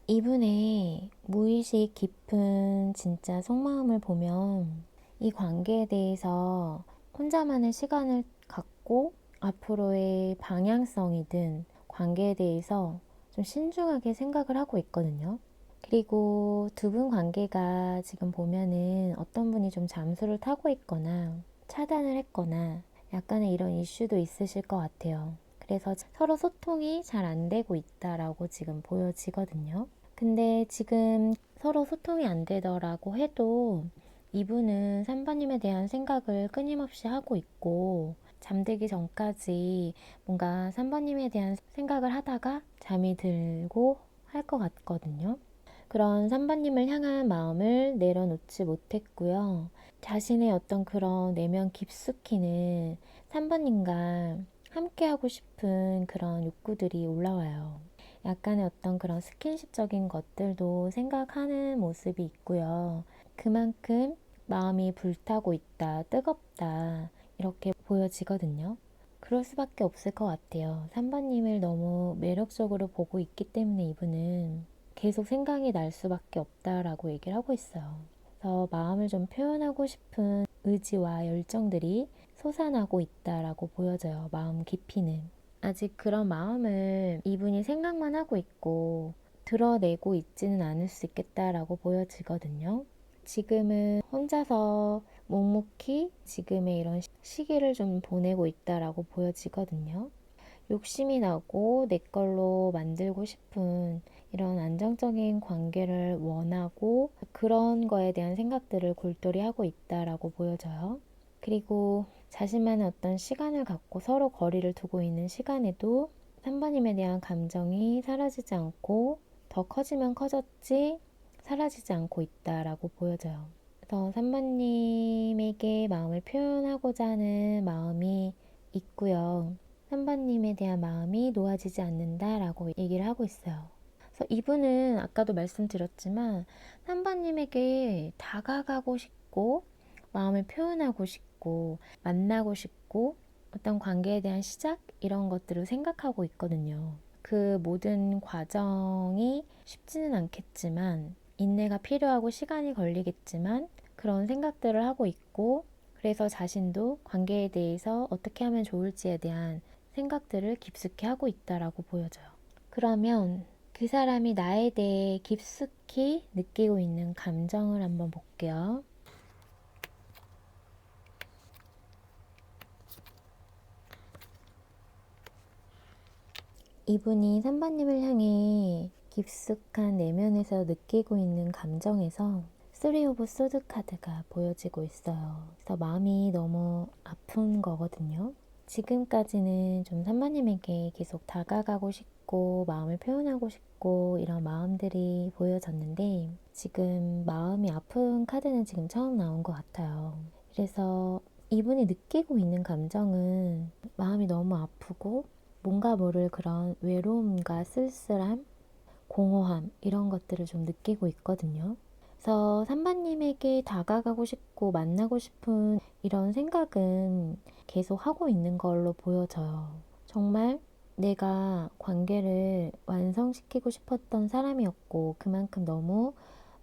이분의 무의식 깊은 진짜 속마음을 보면 이 관계에 대해서 혼자만의 시간을 갖고 앞으로의 방향성이든 관계에 대해서 좀 신중하게 생각을 하고 있거든요. 그리고 두 분 관계가 지금 보면은 어떤 분이 좀 잠수를 타고 있거나 차단을 했거나 약간의 이런 이슈도 있으실 것 같아요. 그래서 서로 소통이 잘 안 되고 있다라고 지금 보여지거든요. 근데 지금 서로 소통이 안 되더라고 해도 이분은 3번님에 대한 생각을 끊임없이 하고 있고 잠들기 전까지 뭔가 3번님에 대한 생각을 하다가 잠이 들고 할 것 같거든요. 그런 3번님을 향한 마음을 내려놓지 못했고요. 자신의 어떤 그런 내면 깊숙이는 3번님과 함께하고 싶은 그런 욕구들이 올라와요. 약간의 어떤 그런 스킨십적인 것들도 생각하는 모습이 있고요. 그만큼 마음이 불타고 있다, 뜨겁다, 이렇게 보여지거든요. 그럴 수밖에 없을 것 같아요. 3번님을 너무 매력적으로 보고 있기 때문에 이분은 계속 생각이 날 수밖에 없다라고 얘기를 하고 있어요. 그래서 마음을 좀 표현하고 싶은 의지와 열정들이 솟아나고 있다라고 보여져요. 마음 깊이는. 아직 그런 마음을 이분이 생각만 하고 있고 드러내고 있지는 않을 수 있겠다라고 보여지거든요. 지금은 혼자서 묵묵히 지금의 이런 시기를 좀 보내고 있다라고 보여지거든요. 욕심이 나고 내 걸로 만들고 싶은 이런 안정적인 관계를 원하고 그런 거에 대한 생각들을 골똘히 하고 있다라고 보여져요. 그리고 자신만의 어떤 시간을 갖고 서로 거리를 두고 있는 시간에도 3번님에 대한 감정이 사라지지 않고 더 커지면 커졌지 사라지지 않고 있다라고 보여져요. 그래서 3번님에게 마음을 표현하고자 하는 마음이 있고요. 3번님에 대한 마음이 놓아지지 않는다라고 얘기를 하고 있어요. 그래서 이분은 아까도 말씀드렸지만 3번님에게 다가가고 싶고 마음을 표현하고 싶고 만나고 싶고 어떤 관계에 대한 시작 이런 것들을 생각하고 있거든요. 그 모든 과정이 쉽지는 않겠지만 인내가 필요하고 시간이 걸리겠지만 그런 생각들을 하고 있고 그래서 자신도 관계에 대해서 어떻게 하면 좋을지에 대한 생각들을 깊숙이 하고 있다라고 보여져요. 그러면 그 사람이 나에 대해 깊숙이 느끼고 있는 감정을 한번 볼게요. 이분이 3번님을 향해 깊숙한 내면에서 느끼고 있는 감정에서 3 오브 소드 카드가 보여지고 있어요. 그래서 마음이 너무 아픈 거거든요. 지금까지는 좀 3번님에게 계속 다가가고 싶고 마음을 표현하고 싶고 이런 마음들이 보여졌는데 지금 마음이 아픈 카드는 지금 처음 나온 것 같아요. 그래서 이분이 느끼고 있는 감정은 마음이 너무 아프고 뭔가 모를 그런 외로움과 쓸쓸함, 공허함 이런 것들을 좀 느끼고 있거든요. 그래서 3번님에게 다가가고 싶고 만나고 싶은 이런 생각은 계속 하고 있는 걸로 보여져요. 정말 내가 관계를 완성시키고 싶었던 사람이었고 그만큼 너무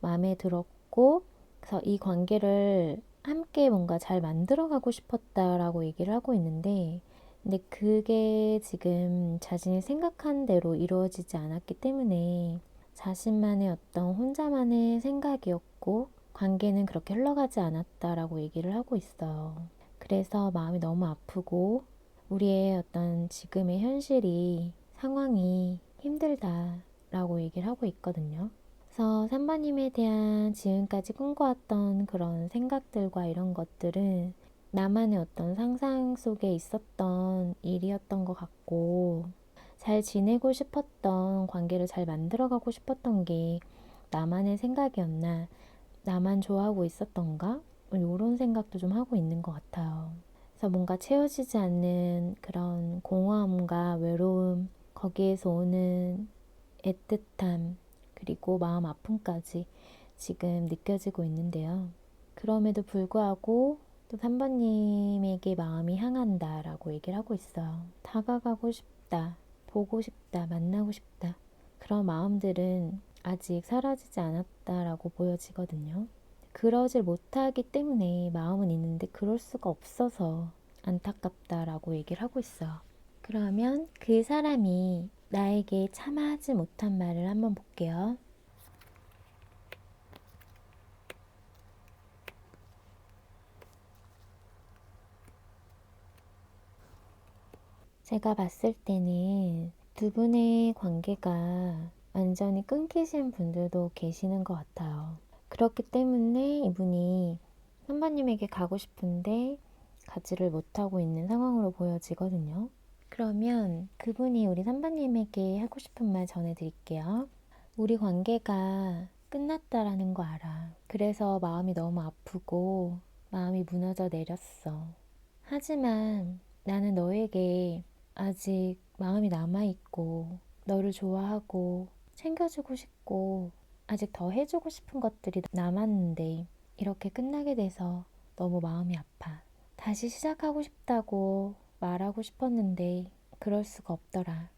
마음에 들었고 그래서 이 관계를 함께 뭔가 잘 만들어가고 싶었다라고 얘기를 하고 있는데 근데 그게 지금 자신이 생각한 대로 이루어지지 않았기 때문에 자신만의 어떤 혼자만의 생각이었고 관계는 그렇게 흘러가지 않았다라고 얘기를 하고 있어요. 그래서 마음이 너무 아프고 우리의 어떤 지금의 현실이 상황이 힘들다라고 얘기를 하고 있거든요. 그래서 3번님에 대한 지금까지 꿈꿔왔던 그런 생각들과 이런 것들은 나만의 어떤 상상 속에 있었던 일이었던 것 같고 잘 지내고 싶었던 관계를 잘 만들어가고 싶었던 게 나만의 생각이었나 나만 좋아하고 있었던가 이런 생각도 좀 하고 있는 것 같아요. 그래서 뭔가 채워지지 않는 그런 공허함과 외로움 거기에서 오는 애틋함 그리고 마음 아픔까지 지금 느껴지고 있는데요. 그럼에도 불구하고 또 3번님에게 마음이 향한다 라고 얘기를 하고 있어요. 다가가고 싶다, 보고 싶다, 만나고 싶다. 그런 마음들은 아직 사라지지 않았다라고 보여지거든요. 그러질 못하기 때문에 마음은 있는데 그럴 수가 없어서 안타깝다라고 얘기를 하고 있어요. 그러면 그 사람이 나에게 참아하지 못한 말을 한번 볼게요. 제가 봤을 때는 두 분의 관계가 완전히 끊기신 분들도 계시는 것 같아요. 그렇기 때문에 이분이 선배님에게 가고 싶은데 가지를 못하고 있는 상황으로 보여지거든요. 그러면 그분이 우리 선배님에게 하고 싶은 말 전해드릴게요. 우리 관계가 끝났다라는 거 알아. 그래서 마음이 너무 아프고 마음이 무너져 내렸어. 하지만 나는 너에게 아직 마음이 남아있고 너를 좋아하고 챙겨주고 싶고 아직 더 해주고 싶은 것들이 남았는데 이렇게 끝나게 돼서 너무 마음이 아파. 다시 시작하고 싶다고 말하고 싶었는데 그럴 수가 없더라.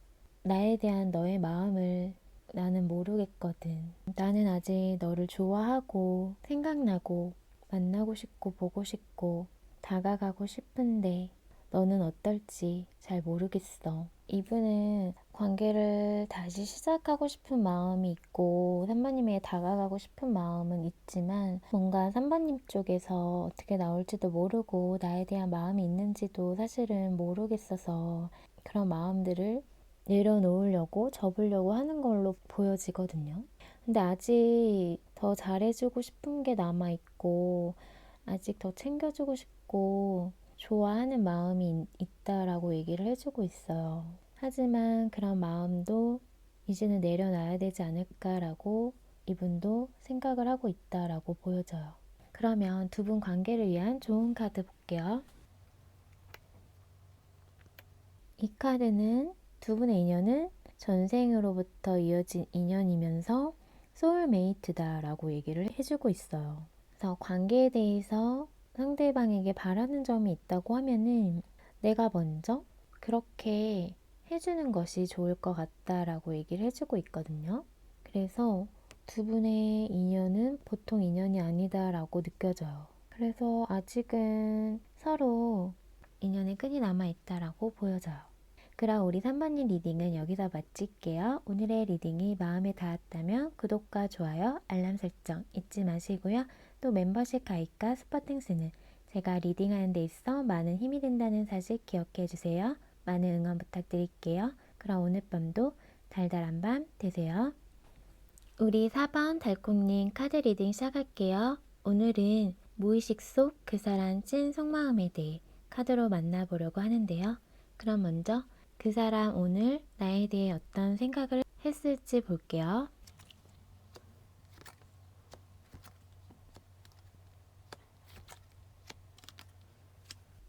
나에 대한 너의 마음을 나는 모르겠거든. 나는 아직 너를 좋아하고 생각나고 만나고 싶고 보고 싶고 다가가고 싶은데 너는 어떨지 잘 모르겠어. 이분은 관계를 다시 시작하고 싶은 마음이 있고 3번님에게 다가가고 싶은 마음은 있지만 뭔가 3번님 쪽에서 어떻게 나올지도 모르고 나에 대한 마음이 있는지도 사실은 모르겠어서 그런 마음들을 내려놓으려고 접으려고 하는 걸로 보여지거든요. 근데 아직 더 잘해주고 싶은 게 남아있고 아직 더 챙겨주고 싶고 좋아하는 마음이 있다라고 얘기를 해주고 있어요. 하지만 그런 마음도 이제는 내려놔야 되지 않을까라고 이분도 생각을 하고 있다라고 보여져요. 그러면 두 분 관계를 위한 좋은 카드 볼게요. 이 카드는 두 분의 인연은 전생으로부터 이어진 인연이면서 소울메이트다라고 얘기를 해주고 있어요. 그래서 관계에 대해서 상대방에게 바라는 점이 있다고 하면은 내가 먼저 그렇게 해주는 것이 좋을 것 같다라고 얘기를 해주고 있거든요. 그래서 두 분의 인연은 보통 인연이 아니다라고 느껴져요. 그래서 아직은 서로 인연의 끈이 남아있다라고 보여져요. 그럼 우리 3번님 리딩은 여기서 마칠게요. 오늘의 리딩이 마음에 닿았다면 구독과 좋아요, 알람 설정 잊지 마시고요. 또 멤버십 가입과 스퍼팅스는 제가 리딩하는 데 있어 많은 힘이 된다는 사실 기억해 주세요. 많은 응원 부탁드릴게요. 그럼 오늘 밤도 달달한 밤 되세요. 우리 4번 달콩님 카드 리딩 시작할게요. 오늘은 무의식 속 그 사람 찐 속마음에 대해 카드로 만나보려고 하는데요. 그럼 먼저 그 사람 오늘 나에 대해 어떤 생각을 했을지 볼게요.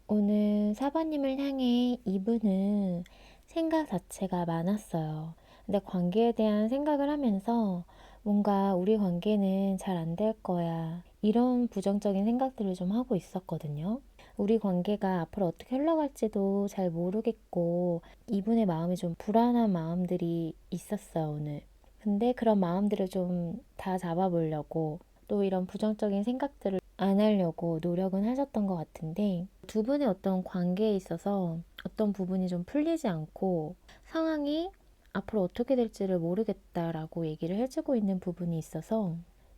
오늘 4번님을 향해 이분은 생각 자체가 많았어요. 근데 관계에 대한 생각을 하면서 뭔가 우리 관계는 잘 안 될 거야. 이런 부정적인 생각들을 좀 하고 있었거든요. 우리 관계가 앞으로 어떻게 흘러갈지도 잘 모르겠고 이분의 마음이 좀 불안한 마음들이 있었어요, 오늘. 근데 그런 마음들을 좀 다 잡아보려고 또 이런 부정적인 생각들을 안 하려고 노력은 하셨던 것 같은데 두 분의 어떤 관계에 있어서 어떤 부분이 좀 풀리지 않고 상황이 앞으로 어떻게 될지를 모르겠다라고 얘기를 해주고 있는 부분이 있어서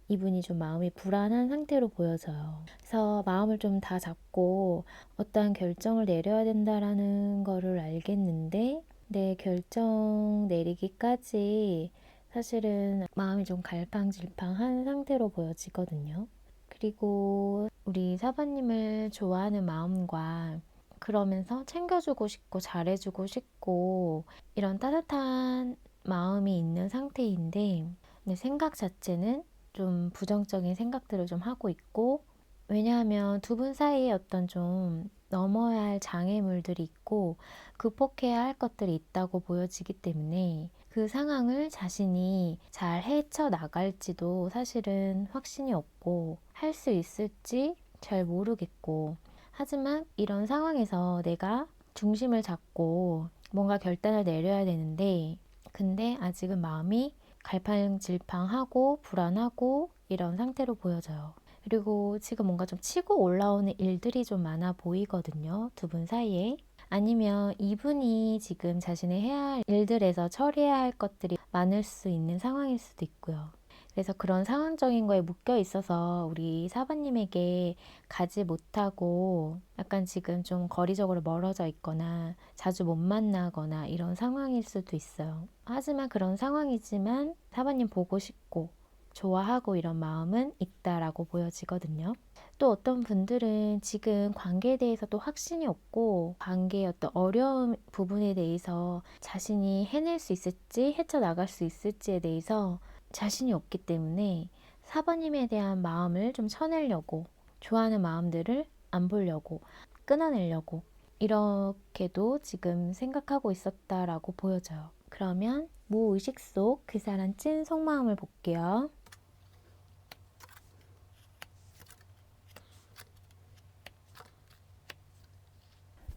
이분이 좀 마음이 불안한 상태로 보여져요. 그래서 마음을 좀 다 잡고 어떠한 결정을 내려야 된다라는 거를 알겠는데 내 결정 내리기까지 사실은 마음이 좀 갈팡질팡한 상태로 보여지거든요. 그리고 우리 사바님을 좋아하는 마음과 그러면서 챙겨주고 싶고 잘해주고 싶고 이런 따뜻한 마음이 있는 상태인데 근데 생각 자체는 좀 부정적인 생각들을 좀 하고 있고 왜냐하면 두 분 사이에 어떤 좀 넘어야 할 장애물들이 있고 극복해야 할 것들이 있다고 보여지기 때문에 그 상황을 자신이 잘 헤쳐나갈지도 사실은 확신이 없고 할 수 있을지 잘 모르겠고 하지만 이런 상황에서 내가 중심을 잡고 뭔가 결단을 내려야 되는데 근데 아직은 마음이 갈팡질팡하고 불안하고 이런 상태로 보여져요. 그리고 지금 뭔가 좀 치고 올라오는 일들이 좀 많아 보이거든요. 두 분 사이에. 아니면 이분이 지금 자신의 해야 할 일들에서 처리해야 할 것들이 많을 수 있는 상황일 수도 있고요. 그래서 그런 상황적인 거에 묶여 있어서 우리 사바님에게 가지 못하고 약간 지금 좀 거리적으로 멀어져 있거나 자주 못 만나거나 이런 상황일 수도 있어요. 하지만 그런 상황이지만 사바님 보고 싶고 좋아하고 이런 마음은 있다라고 보여지거든요. 또 어떤 분들은 지금 관계에 대해서도 확신이 없고 관계의 어떤 어려운 부분에 대해서 자신이 해낼 수 있을지 헤쳐나갈 수 있을지에 대해서 자신이 없기 때문에 사번님에 대한 마음을 좀 쳐내려고 좋아하는 마음들을 안 보려고 끊어내려고 이렇게도 지금 생각하고 있었다라고 보여져요. 그러면 무의식 속 그 사람 찐 속마음을 볼게요.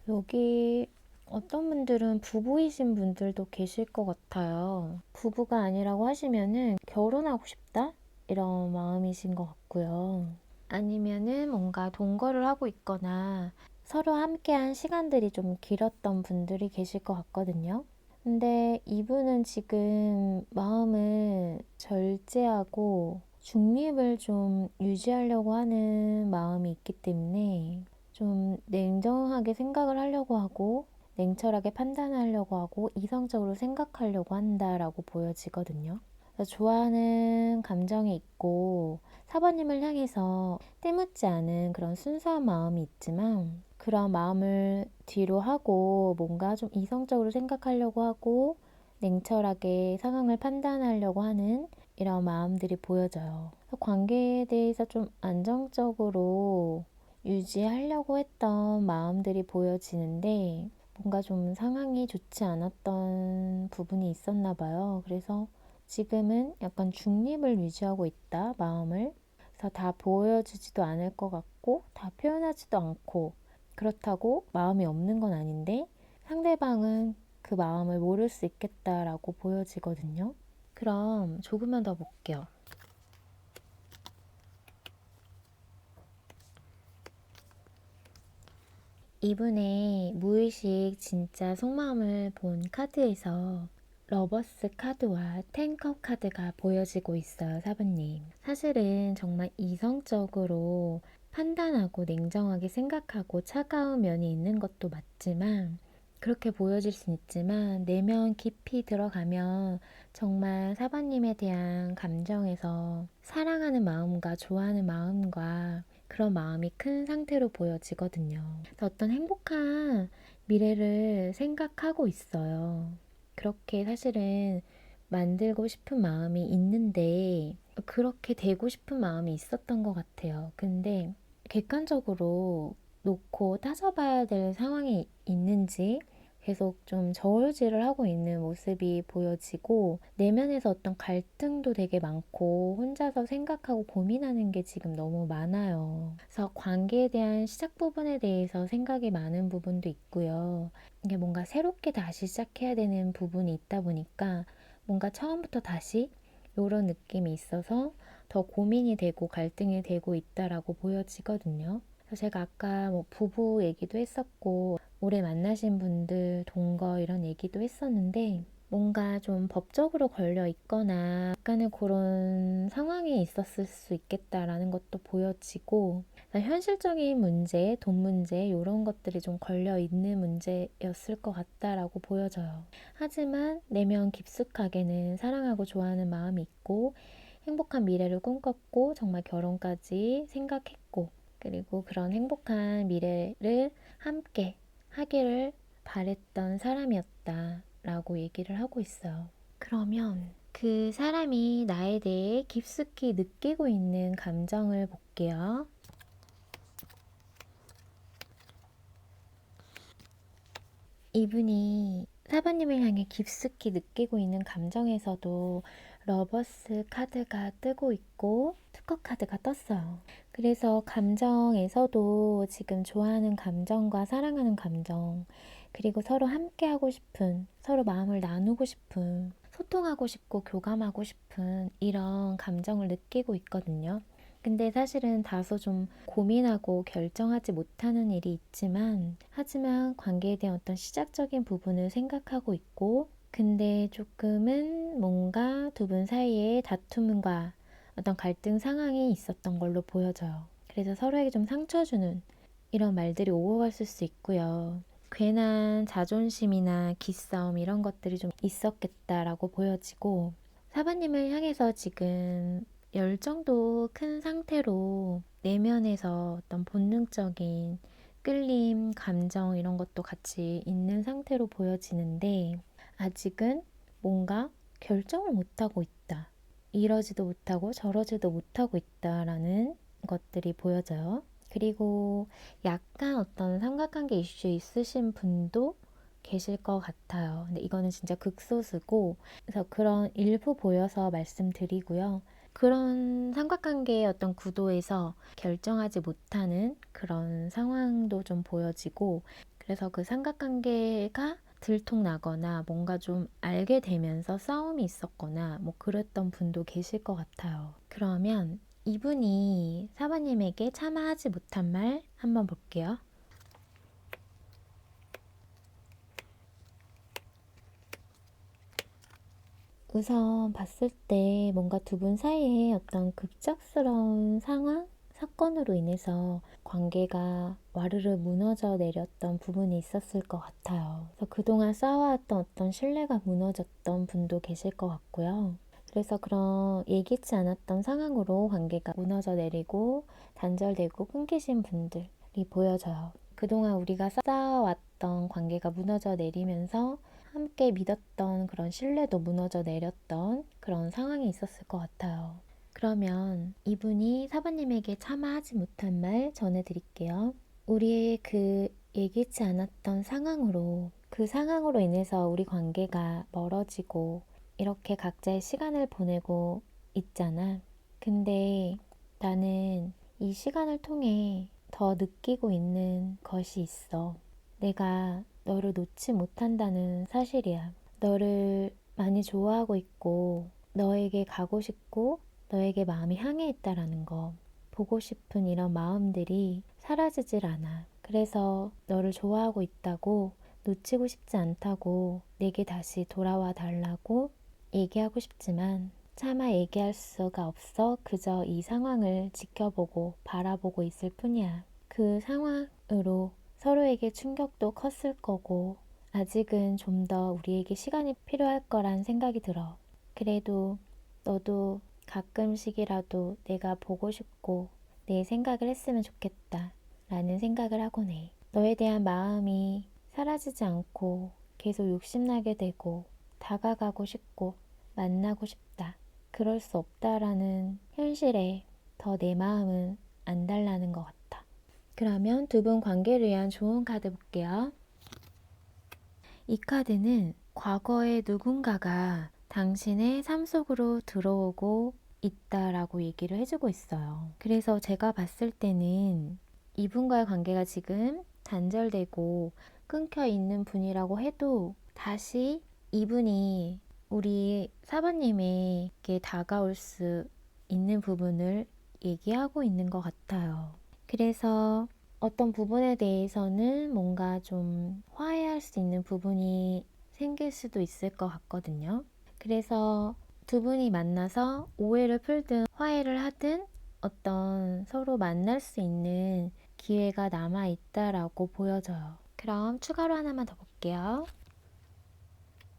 여기 어떤 분들은 부부이신 분들도 계실 것 같아요. 부부가 아니라고 하시면은 결혼하고 싶다? 이런 마음이신 것 같고요. 아니면은 뭔가 동거를 하고 있거나 서로 함께한 시간들이 좀 길었던 분들이 계실 것 같거든요. 근데 이분은 지금 마음을 절제하고 중립을 좀 유지하려고 하는 마음이 있기 때문에 좀 냉정하게 생각을 하려고 하고 냉철하게 판단하려고 하고 이성적으로 생각하려고 한다라고 보여지거든요. 좋아하는 감정이 있고 사번님을 향해서 때묻지 않은 그런 순수한 마음이 있지만 그런 마음을 뒤로 하고 뭔가 좀 이성적으로 생각하려고 하고 냉철하게 상황을 판단하려고 하는 이런 마음들이 보여져요. 관계에 대해서 좀 안정적으로 유지하려고 했던 마음들이 보여지는데 뭔가 좀 상황이 좋지 않았던 부분이 있었나 봐요. 그래서 지금은 약간 중립을 유지하고 있다, 마음을. 그래서 다 보여주지도 않을 것 같고 다 표현하지도 않고 그렇다고 마음이 없는 건 아닌데 상대방은 그 마음을 모를 수 있겠다라고 보여지거든요. 그럼 조금만 더 볼게요. 이분의 무의식 진짜 속마음을 본 카드에서 러버스 카드와 텐컵 카드가 보여지고 있어요, 사부님. 사실은 정말 이성적으로 판단하고 냉정하게 생각하고 차가운 면이 있는 것도 맞지만, 그렇게 보여질 순 있지만 내면 깊이 들어가면 정말 사부님에 대한 감정에서 사랑하는 마음과 좋아하는 마음과 그런 마음이 큰 상태로 보여지거든요. 그래서 어떤 행복한 미래를 생각하고 있어요. 그렇게 사실은 만들고 싶은 마음이 있는데 그렇게 되고 싶은 마음이 있었던 것 같아요. 근데 객관적으로 놓고 따져봐야 될 상황이 있는지 계속 좀 저울질을 하고 있는 모습이 보여지고, 내면에서 어떤 갈등도 되게 많고 혼자서 생각하고 고민하는 게 지금 너무 많아요. 그래서 관계에 대한 시작 부분에 대해서 생각이 많은 부분도 있고요. 이게 뭔가 새롭게 다시 시작해야 되는 부분이 있다 보니까 뭔가 처음부터 다시 이런 느낌이 있어서 더 고민이 되고 갈등이 되고 있다라고 보여지거든요. 그래서 제가 아까 뭐 부부 얘기도 했었고 오래 만나신 분들 동거 이런 얘기도 했었는데, 뭔가 좀 법적으로 걸려 있거나 약간의 그런 상황이 있었을 수 있겠다라는 것도 보여지고, 현실적인 문제, 돈 문제 이런 것들이 좀 걸려 있는 문제였을 것 같다라고 보여져요. 하지만 내면 깊숙하게는 사랑하고 좋아하는 마음이 있고 행복한 미래를 꿈꿨고 정말 결혼까지 생각했고, 그리고 그런 행복한 미래를 함께 하기를 바랬던 사람이었다라고 얘기를 하고 있어요. 그러면 그 사람이 나에 대해 깊숙이 느끼고 있는 감정을 볼게요. 이분이 사부님을 향해 깊숙이 느끼고 있는 감정에서도 러버스 카드가 뜨고 있고 투커 카드가 떴어요. 그래서 감정에서도 지금 좋아하는 감정과 사랑하는 감정, 그리고 서로 함께하고 싶은, 서로 마음을 나누고 싶은, 소통하고 싶고 교감하고 싶은 이런 감정을 느끼고 있거든요. 근데 사실은 다소 좀 고민하고 결정하지 못하는 일이 있지만, 하지만 관계에 대한 어떤 시작적인 부분을 생각하고 있고, 근데 조금은 뭔가 두 분 사이에 다툼과 어떤 갈등 상황이 있었던 걸로 보여져요. 그래서 서로에게 좀 상처 주는 이런 말들이 오고 갔을 수 있고요. 괜한 자존심이나 기싸움 이런 것들이 좀 있었겠다라고 보여지고, 사부님을 향해서 지금 열정도 큰 상태로 내면에서 어떤 본능적인 끌림, 감정 이런 것도 같이 있는 상태로 보여지는데, 아직은 뭔가 결정을 못하고 있다. 이러지도 못하고 저러지도 못하고 있다라는 것들이 보여져요. 그리고 약간 어떤 삼각관계 이슈 있으신 분도 계실 것 같아요. 근데 이거는 진짜 극소수고, 그래서 그런 일부 보여서 말씀드리고요. 그런 삼각관계의 어떤 구도에서 결정하지 못하는 그런 상황도 좀 보여지고, 그래서 그 삼각관계가 들통나거나 뭔가 좀 알게 되면서 싸움이 있었거나 뭐 그랬던 분도 계실 것 같아요. 그러면 이분이 사바님에게 차마 하지 못한 말 한번 볼게요. 우선 봤을 때 뭔가 두 분 사이에 어떤 급작스러운 상황, 사건으로 인해서 관계가 와르르 무너져 내렸던 부분이 있었을 것 같아요. 그래서 그동안 쌓아왔던 어떤 신뢰가 무너졌던 분도 계실 것 같고요. 그래서 그런 예기치 않았던 상황으로 관계가 무너져 내리고 단절되고 끊기신 분들이 보여져요. 그동안 우리가 쌓아왔던 관계가 무너져 내리면서 함께 믿었던 그런 신뢰도 무너져 내렸던 그런 상황이 있었을 것 같아요. 그러면 이분이 사부님에게 차마 하지 못한 말 전해드릴게요. 우리의 그 예기치 않았던 상황으로, 그 상황으로 인해서 우리 관계가 멀어지고 이렇게 각자의 시간을 보내고 있잖아. 근데 나는 이 시간을 통해 더 느끼고 있는 것이 있어. 내가 너를 놓지 못한다는 사실이야. 너를 많이 좋아하고 있고 너에게 가고 싶고 너에게 마음이 향해 있다라는 거. 보고 싶은 이런 마음들이 사라지질 않아. 그래서 너를 좋아하고 있다고, 놓치고 싶지 않다고, 내게 다시 돌아와 달라고 얘기하고 싶지만 차마 얘기할 수가 없어. 그저 이 상황을 지켜보고 바라보고 있을 뿐이야. 그 상황으로 서로에게 충격도 컸을 거고 아직은 좀 더 우리에게 시간이 필요할 거란 생각이 들어. 그래도 너도 가끔씩이라도 내가 보고 싶고 내 생각을 했으면 좋겠다 라는 생각을 하곤 해. 너에 대한 마음이 사라지지 않고 계속 욕심나게 되고 다가가고 싶고 만나고 싶다. 그럴 수 없다라는 현실에 더 내 마음은 안 달라는 것 같아. 그러면 두 분 관계를 위한 좋은 카드 볼게요. 이 카드는 과거에 누군가가 당신의 삶 속으로 들어오고 있다라고 얘기를 해주고 있어요. 그래서 제가 봤을 때는 이분과의 관계가 지금 단절되고 끊겨 있는 분이라고 해도 다시 이분이 우리 사바님에게 다가올 수 있는 부분을 얘기하고 있는 것 같아요. 그래서 어떤 부분에 대해서는 뭔가 좀 화해할 수 있는 부분이 생길 수도 있을 것 같거든요. 그래서 두 분이 만나서 오해를 풀든 화해를 하든 어떤 서로 만날 수 있는 기회가 남아 있다라고 보여져요. 그럼 추가로 하나만 더 볼게요.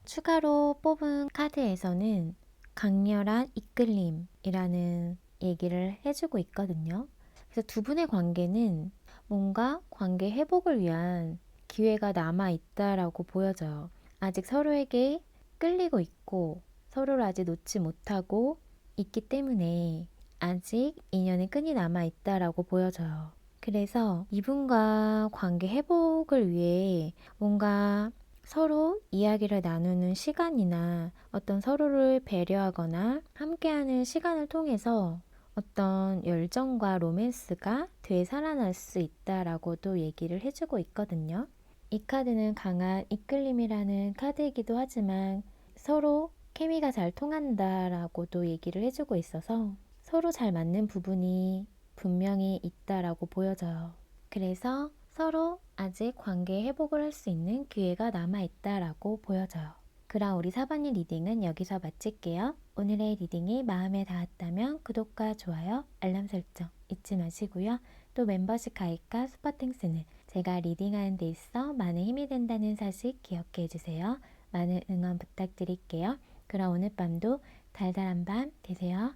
추가로 뽑은 카드에서는 강렬한 이끌림이라는 얘기를 해주고 있거든요. 그래서 두 분의 관계는 뭔가 관계 회복을 위한 기회가 남아 있다라고 보여져요. 아직 서로에게 끌리고 있고 서로를 아직 놓지 못하고 있기 때문에 아직 인연의 끈이 남아 있다라고 보여져요. 그래서 이분과 관계 회복을 위해 뭔가 서로 이야기를 나누는 시간이나 어떤 서로를 배려하거나 함께하는 시간을 통해서 어떤 열정과 로맨스가 되살아날 수 있다라고도 얘기를 해주고 있거든요. 이 카드는 강한 이끌림이라는 카드이기도 하지만 서로 케미가 잘 통한다라고도 얘기를 해주고 있어서 서로 잘 맞는 부분이 분명히 있다라고 보여져요. 그래서 서로 아직 관계 회복을 할 수 있는 기회가 남아있다라고 보여져요. 그럼 우리 사번님 리딩은 여기서 마칠게요. 오늘의 리딩이 마음에 닿았다면 구독과 좋아요, 알람 설정 잊지 마시고요. 또 멤버십 가입과 슈퍼땡스는 제가 리딩하는 데 있어 많은 힘이 된다는 사실 기억해 주세요. 많은 응원 부탁드릴게요. 그럼 오늘 밤도 달달한 밤 되세요.